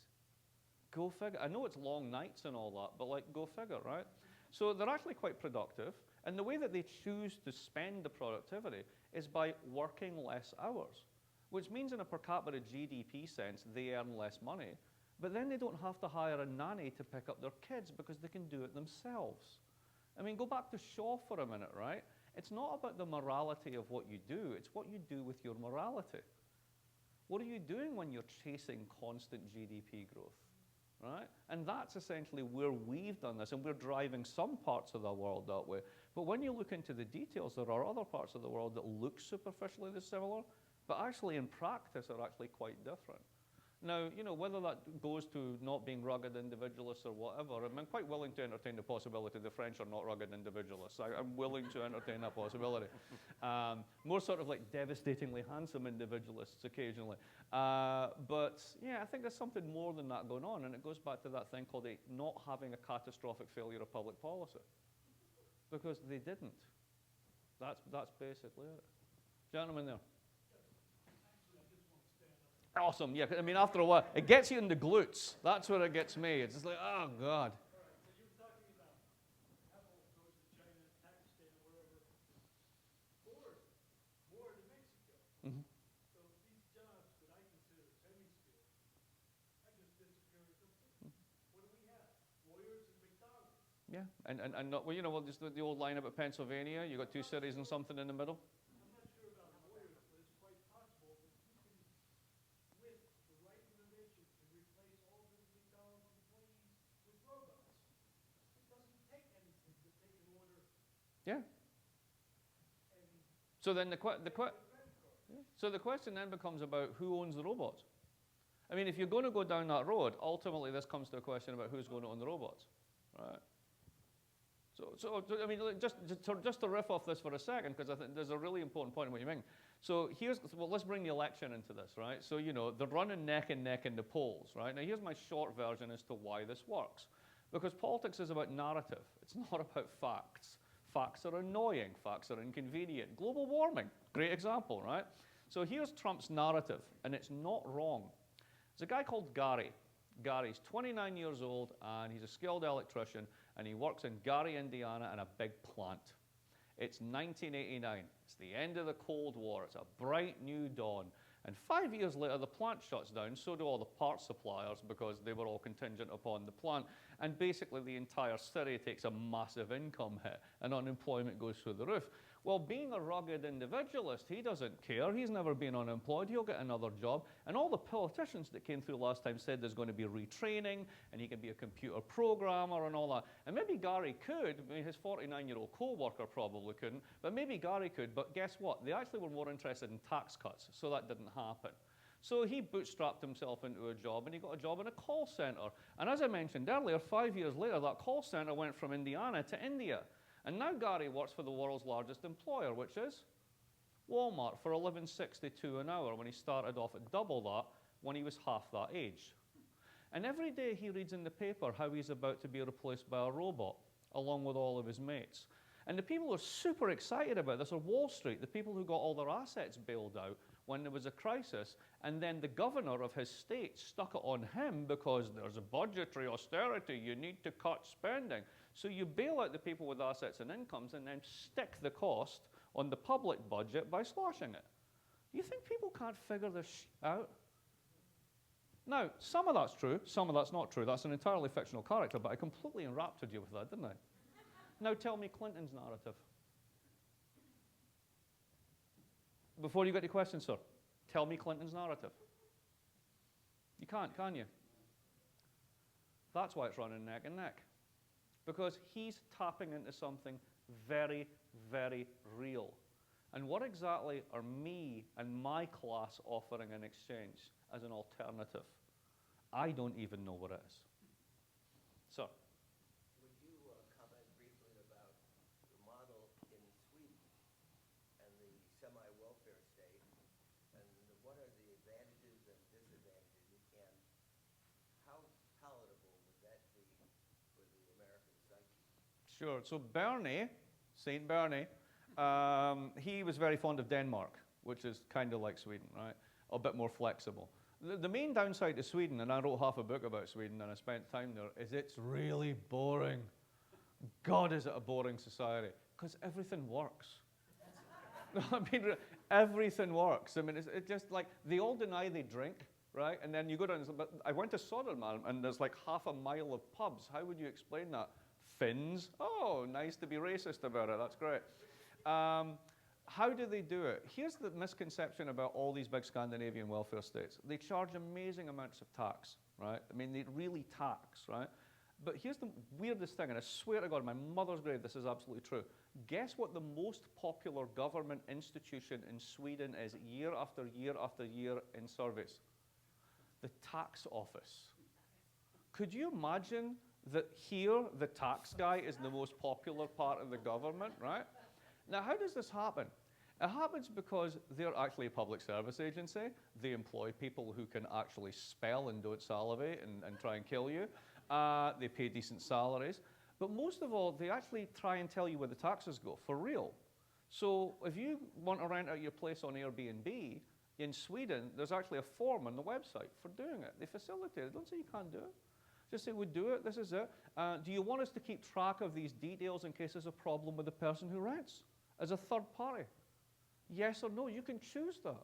Go figure. I know it's long nights and all that, but go figure, right? So they're actually quite productive. And the way that they choose to spend the productivity is by working less hours, which means in a per capita GDP sense, they earn less money. But then they don't have to hire a nanny to pick up their kids because they can do it themselves. I mean, go back to Shaw for a minute, right? It's not about the morality of what you do. It's what you do with your morality. What are you doing when you're chasing constant GDP growth? Right? And that's essentially where we've done this, and we're driving some parts of the world that way. But when you look into the details, there are other parts of the world that look superficially similar, but actually in practice are actually quite different. Now, you know, whether that goes to not being rugged individualists or whatever, I'm quite willing to entertain the possibility the French are not rugged individualists. I'm willing to entertain that possibility. More sort of like devastatingly handsome individualists occasionally. But yeah, I think there's something more than that going on, and it goes back to that thing called not having a catastrophic failure of public policy. Because they didn't. That's basically it. Gentleman there. Awesome, yeah, I mean, after a while, it gets you in the glutes. That's where it gets me. It's just like, oh, God. So you're talking about Apple goes to China, Pakistan, wherever, more to Mexico. Mm-hmm. So these jobs that I consider semi-skilled, I just disappear completely. What do we have? Lawyers and McDonald's. Yeah, and not, well, you know, well, just the old line about Pennsylvania, you got two cities and something in the middle. I'm not sure about lawyers, but it's quite possible that you can, with the right innovation, can replace all those McDonald's employees with robots. It doesn't take anything to take an order Yeah. and So then the credit card. so the question then becomes about who owns the robots. I mean, if you're going to go down that road, ultimately this comes to a question about who's going to own the robots, right? So I mean, just to riff off this for a second, because I think there's a really important point in what you mean. So well, let's bring the election into this, right? So, you know, they're running neck and neck in the polls, right? Now, here's my short version as to why this works. Because politics is about narrative. It's not about facts. Facts are annoying. Facts are inconvenient. Global warming, great example, right? So here's Trump's narrative, and it's not wrong. There's a guy called Gary. Gary's 29 years old, and he's a skilled electrician, and he works in Gary, Indiana, in a big plant. It's 1989. It's the end of the Cold War. It's a bright new dawn. And 5 years later, the plant shuts down. So do all the parts suppliers, because they were all contingent upon the plant. And basically, the entire city takes a massive income hit, and unemployment goes through the roof. Well, being a rugged individualist, he doesn't care. He's never been unemployed. He'll get another job. And all the politicians that came through last time said there's going to be retraining, and he can be a computer programmer and all that. And maybe Gary could. I mean, his 49-year-old co-worker probably couldn't, but maybe Gary could. But guess what? They actually were more interested in tax cuts, so that didn't happen. So he bootstrapped himself into a job, and he got a job in a call center. And as I mentioned earlier, 5 years later, that call center went from Indiana to India. And now Gary works for the world's largest employer, which is Walmart, for $11.62 an hour, when he started off at double that when he was half that age. And every day he reads in the paper how he's about to be replaced by a robot, along with all of his mates. And the people who are super excited about this are Wall Street, the people who got all their assets bailed out when there was a crisis. And then the governor of his state stuck it on him because there's a budgetary austerity, you need to cut spending. So you bail out the people with assets and incomes and then stick the cost on the public budget by slashing it. You think people can't figure this out? Now, some of that's true, some of that's not true. That's an entirely fictional character, but I completely enraptured you with that, didn't I? Now tell me Clinton's narrative. Before you get to questions, sir, tell me Clinton's narrative. You can't, can you? That's why it's running neck and neck. Because he's tapping into something very, very real. And what exactly are me and my class offering in exchange as an alternative? I don't even know what it is. Sir? Would you comment briefly about the model in Sweden and the semi-welfare state, and what are the advantages and disadvantages, and how palatable would that be for the American psyche? Sure. So Bernie, St. Bernie, he was very fond of Denmark, which is kind of like Sweden, right? A bit more flexible. The main downside to Sweden, and I wrote half a book about Sweden and I spent time there, is it's really boring. God, is it a boring society? Because everything works. I mean, everything works. I mean, it's just like, they all deny they drink, right? And then you go down, but I went to Södermalm and there's like half a mile of pubs. How would you explain that? Finns? Oh, nice to be racist about it. That's great. How do they do it? Here's the misconception about all these big Scandinavian welfare states. They charge amazing amounts of tax, right? I mean, they really tax, right? But here's the weirdest thing, and I swear to God, my mother's grave, this is absolutely true. Guess what the most popular government institution in Sweden is year after year after year in surveys? The tax office. Could you imagine that here the tax guy is the most popular part of the government, right? Now, how does this happen? It happens because they're actually a public service agency. They employ people who can actually spell and don't salivate and try and kill you. They pay decent salaries. But most of all, they actually try and tell you where the taxes go, for real. So if you want to rent out your place on Airbnb, in Sweden, there's actually a form on the website for doing it. They facilitate it. Don't say you can't do it. Just say, we do it, this is it. Do you want us to keep track of these details in case there's a problem with the person who rents as a third party? Yes or no, you can choose that.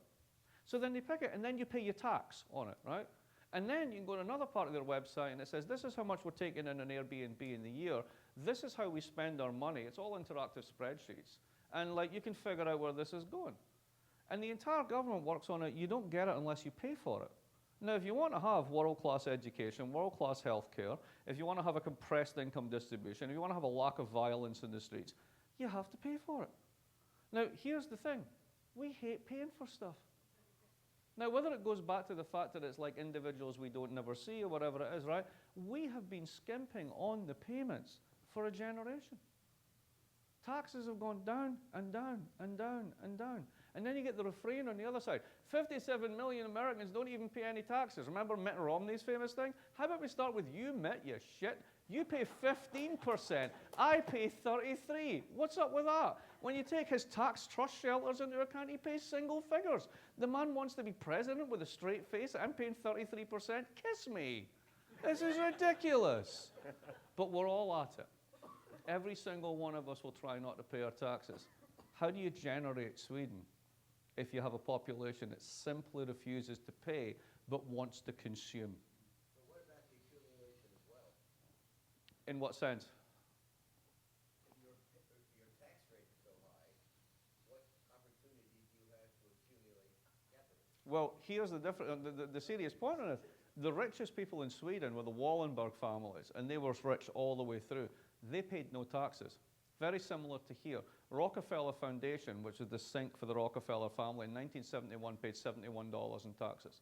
So then they pick it, and then you pay your tax on it, right? And then you can go to another part of their website, and it says, this is how much we're taking in an Airbnb in the year. This is how we spend our money. It's all interactive spreadsheets. And like, you can figure out where this is going. And the entire government works on it. You don't get it unless you pay for it. Now, if you want to have world-class education, world-class healthcare, if you want to have a compressed income distribution, if you want to have a lack of violence in the streets, you have to pay for it. Now, here's the thing. We hate paying for stuff. Now, whether it goes back to the fact that it's like individuals we don't never see or whatever it is, right? We have been skimping on the payments for a generation. Taxes have gone down and down and down and down. And then you get the refrain on the other side. 57 million Americans don't even pay any taxes. Remember Mitt Romney's famous thing? How about we start with you, Mitt, you shit? You pay 15%. I pay 33%. What's up with that? When you take his tax trust shelters into account, he pays single figures. The man wants to be president with a straight face. I'm paying 33%. Kiss me. This is ridiculous. But we're all at it. Every single one of us will try not to pay our taxes. How do you generate Sweden if you have a population that simply refuses to pay but wants to consume? But what about the accumulation as well? In what sense? If your tax rate is so high, what opportunities do you have to accumulate capital? Well, here's the difference. The serious point on it. The richest people in Sweden were the Wallenberg families, and they were rich all the way through. They paid no taxes. Very similar to here. Rockefeller Foundation, which is the sink for the Rockefeller family, in 1971 paid $71 in taxes.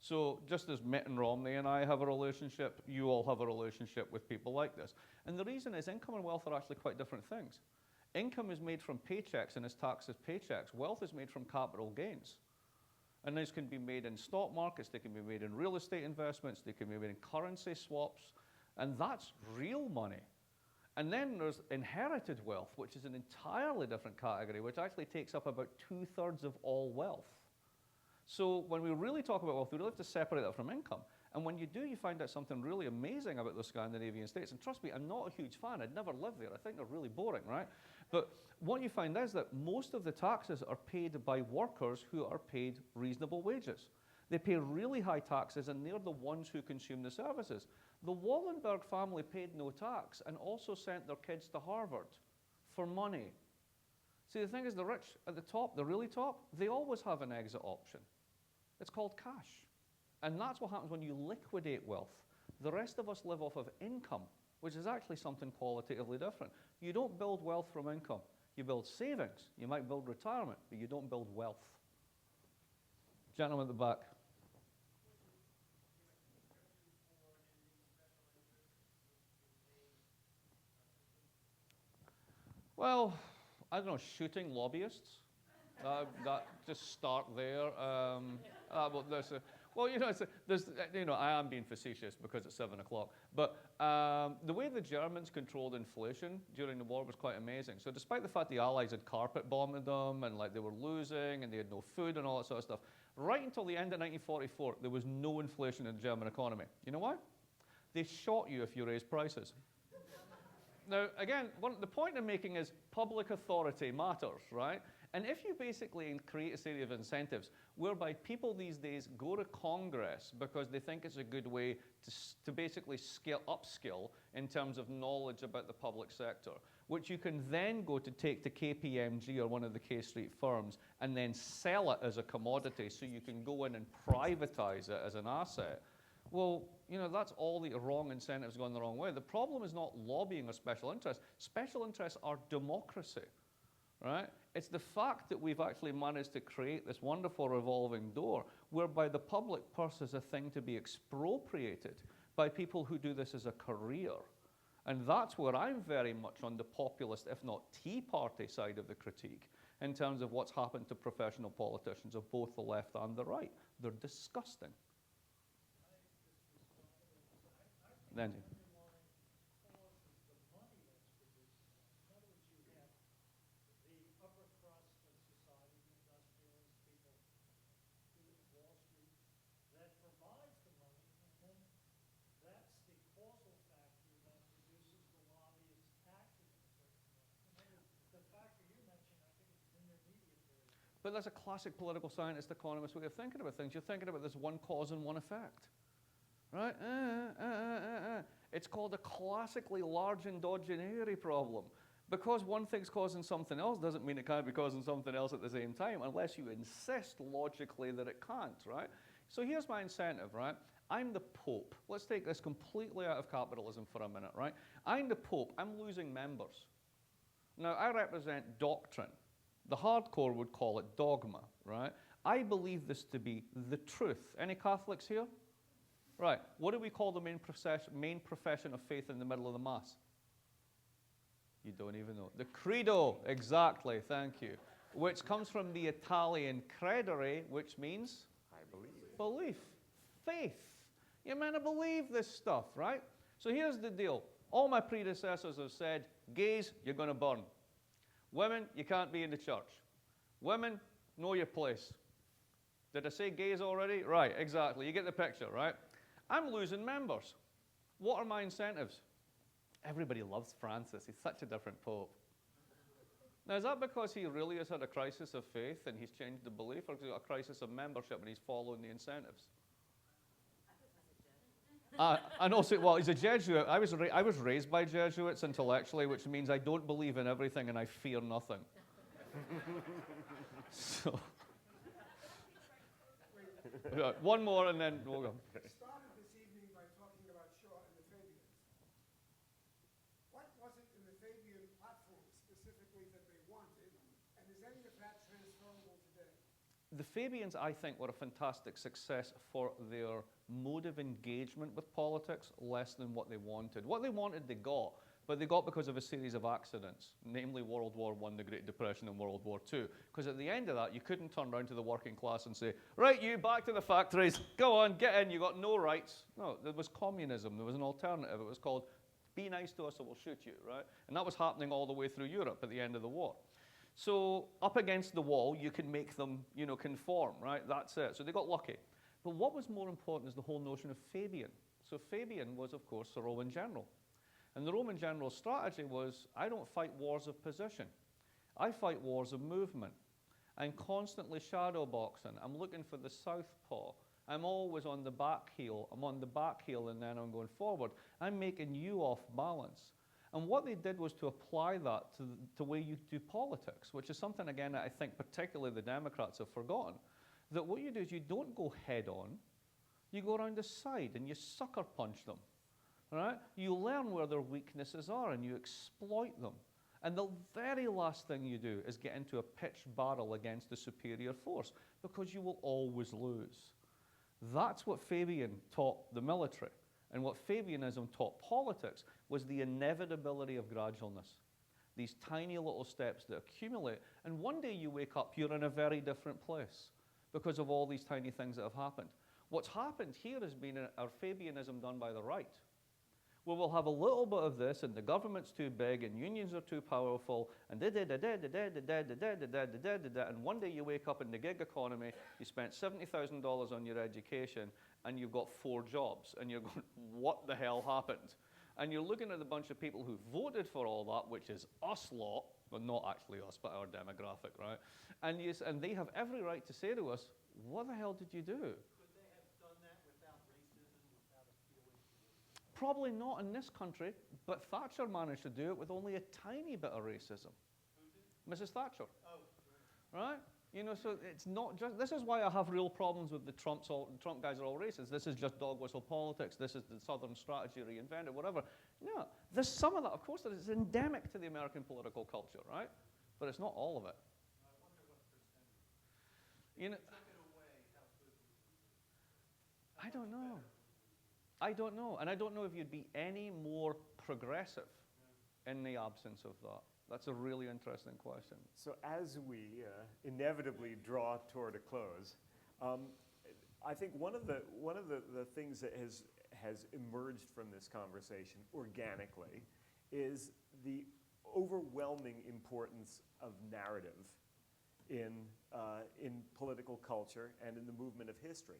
So just as Mitt and Romney and I have a relationship, you all have a relationship with people like this. And the reason is income and wealth are actually quite different things. Income is made from paychecks and is taxed as paychecks. Wealth is made from capital gains. And these can be made in stock markets, they can be made in real estate investments, they can be made in currency swaps, and that's real money. And then there's inherited wealth, which is an entirely different category, which actually takes up about 2/3 of all wealth. So when we really talk about wealth, we really have to separate that from income. And when you do, you find out something really amazing about the Scandinavian states. And trust me, I'm not a huge fan. I'd never lived there. I think they're really boring, right? But what you find is that most of the taxes are paid by workers who are paid reasonable wages. They pay really high taxes, and they're the ones who consume the services. The Wallenberg family paid no tax and also sent their kids to Harvard for money. See, the thing is, the rich at the top, the really top, they always have an exit option. It's called cash. And that's what happens when you liquidate wealth. The rest of us live off of income, which is actually something qualitatively different. You don't build wealth from income. You build savings. You might build retirement, but you don't build wealth. Gentleman at the back. Well, I don't know, shooting lobbyists. That just start there. Well, I am being facetious because it's 7 o'clock. But the way the Germans controlled inflation during the war was quite amazing. So despite the fact the Allies had carpet bombed them and like they were losing and they had no food and all that sort of stuff, right until the end of 1944, there was no inflation in the German economy. You know why? They shot you if you raised prices. Now, again, the point I'm making is public authority matters, right? And if you basically create a series of incentives whereby people these days go to Congress because they think it's a good way to basically upskill in terms of knowledge about the public sector, which you can then go to take to KPMG or one of the K Street firms and then sell it as a commodity so you can go in and privatize it as an asset. Well, that's all the wrong incentives going the wrong way. The problem is not lobbying or special interests. Special interests are democracy, right? It's the fact that we've actually managed to create this wonderful revolving door whereby the public purse is a thing to be expropriated by people who do this as a career. And that's where I'm very much on the populist, if not Tea Party side of the critique, in terms of what's happened to professional politicians of both the left and the right. They're disgusting. Then, but that's a classic political scientist, economist way of thinking about things. You're thinking about this one cause and one effect, right? It's called a classically large endogeneity problem. Because one thing's causing something else doesn't mean it can't be causing something else at the same time, unless you insist logically that it can't, right? So here's my incentive, right? I'm the Pope. Let's take this completely out of capitalism for a minute, right? I'm the Pope. I'm losing members. Now, I represent doctrine. The hardcore would call it dogma, right? I believe this to be the truth. Any Catholics here? Right. What do we call the main profession of faith in the middle of the Mass? You don't even know. The Credo, exactly, thank you. Which comes from the Italian credere, which means? I believe. Belief. Faith. You're meant to believe this stuff, right? So here's the deal. All my predecessors have said, gays, you're going to burn. Women, you can't be in the church. Women, know your place. Did I say gays already? Right, exactly. You get the picture, right? I'm losing members. What are my incentives? Everybody loves Francis. He's such a different pope. Now, is that because he really has had a crisis of faith and he's changed the belief, or has he got a crisis of membership and he's following the incentives? And also, well, he's a Jesuit. I was raised by Jesuits intellectually, which means I don't believe in everything and I fear nothing. So, one more and then we'll go. Started this evening by talking about Shaw and the Fabians. What was it in the Fabian platform specifically that they wanted, and is any of that transferable today? The Fabians, I think, were a fantastic success for their mode of engagement with politics, less than what they wanted. What they wanted, they got, but they got because of a series of accidents, namely World War I, the Great Depression, and World War II. Because at the end of that, you couldn't turn around to the working class and say, right, you, back to the factories, go on, get in, you got no rights. No, there was communism, there was an alternative. It was called, be nice to us or we'll shoot you, right? And that was happening all the way through Europe at the end of the war. So up against the wall, you can make them, conform, right? That's it. So they got lucky. But what was more important is the whole notion of Fabian. So Fabian was, of course, a Roman general. And the Roman general's strategy was, I don't fight wars of position. I fight wars of movement. I'm constantly shadow boxing. I'm looking for the southpaw. I'm always on the back heel. I'm on the back heel and then I'm going forward. I'm making you off balance. And what they did was to apply that to the way you do politics, which is something, again, that I think particularly the Democrats have forgotten. That what you do is you don't go head on, you go around the side and you sucker punch them, right? You learn where their weaknesses are and you exploit them. And the very last thing you do is get into a pitched battle against the superior force, because you will always lose. That's what Fabian taught the military. And what Fabianism taught politics was the inevitability of gradualness. These tiny little steps that accumulate, and one day you wake up, you're in a very different place because of all these tiny things that have happened. What's happened here has been our Fabianism done by the right, where we'll have a little bit of this, and the government's too big, and unions are too powerful, and and one day you wake up in the gig economy, you spent $70,000 on your education, and you've got 4 jobs, and you're going, what the hell happened? And you're looking at a bunch of people who voted for all that, which is us lot, well, not actually us, but our demographic, right? And they have every right to say to us, what the hell did you do? Could they have done that without racism, without appealing to? Probably not in this country, but Thatcher managed to do it with only a tiny bit of racism. Mrs. Thatcher. Oh, right? You know, so it's not just, this is why I have real problems with the Trump guys are all racist. This is just dog whistle politics. This is the Southern strategy reinvented, whatever. No, there's some of that, of course, that is endemic to the American political culture, right? But it's not all of it. You know, I don't know. I don't know. And I don't know if you'd be any more progressive in the absence of that. That's a really interesting question. So as we inevitably draw toward a close, I think one of the things that has emerged from this conversation organically is the overwhelming importance of narrative in political culture and in the movement of history.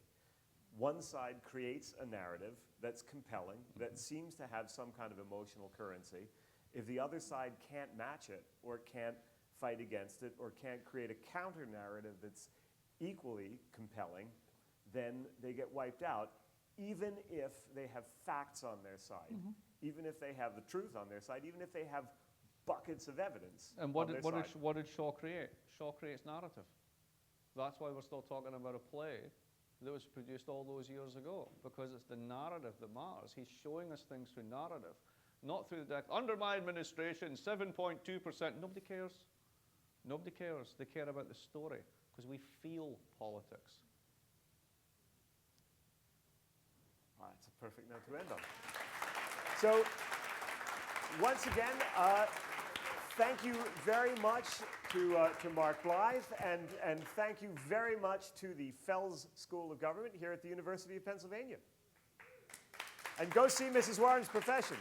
One side creates a narrative that's compelling, that seems to have some kind of emotional currency. If the other side can't match it, or can't fight against it, or can't create a counter-narrative that's equally compelling, then they get wiped out, even if they have facts on their side, even if they have the truth on their side, even if they have buckets of evidence And on their side. what did Shaw create? Shaw creates narrative. That's why we're still talking about a play that was produced all those years ago, because it's the narrative that matters. He's showing us things through narrative, not through the deck. Under my administration, 7.2%. Nobody cares. Nobody cares. They care about the story, because we feel politics. Well, that's a perfect note to end on. So, once again, thank you very much to Mark Blyth, and thank you very much to the Fels School of Government here at the University of Pennsylvania. And go see Mrs. Warren's Profession.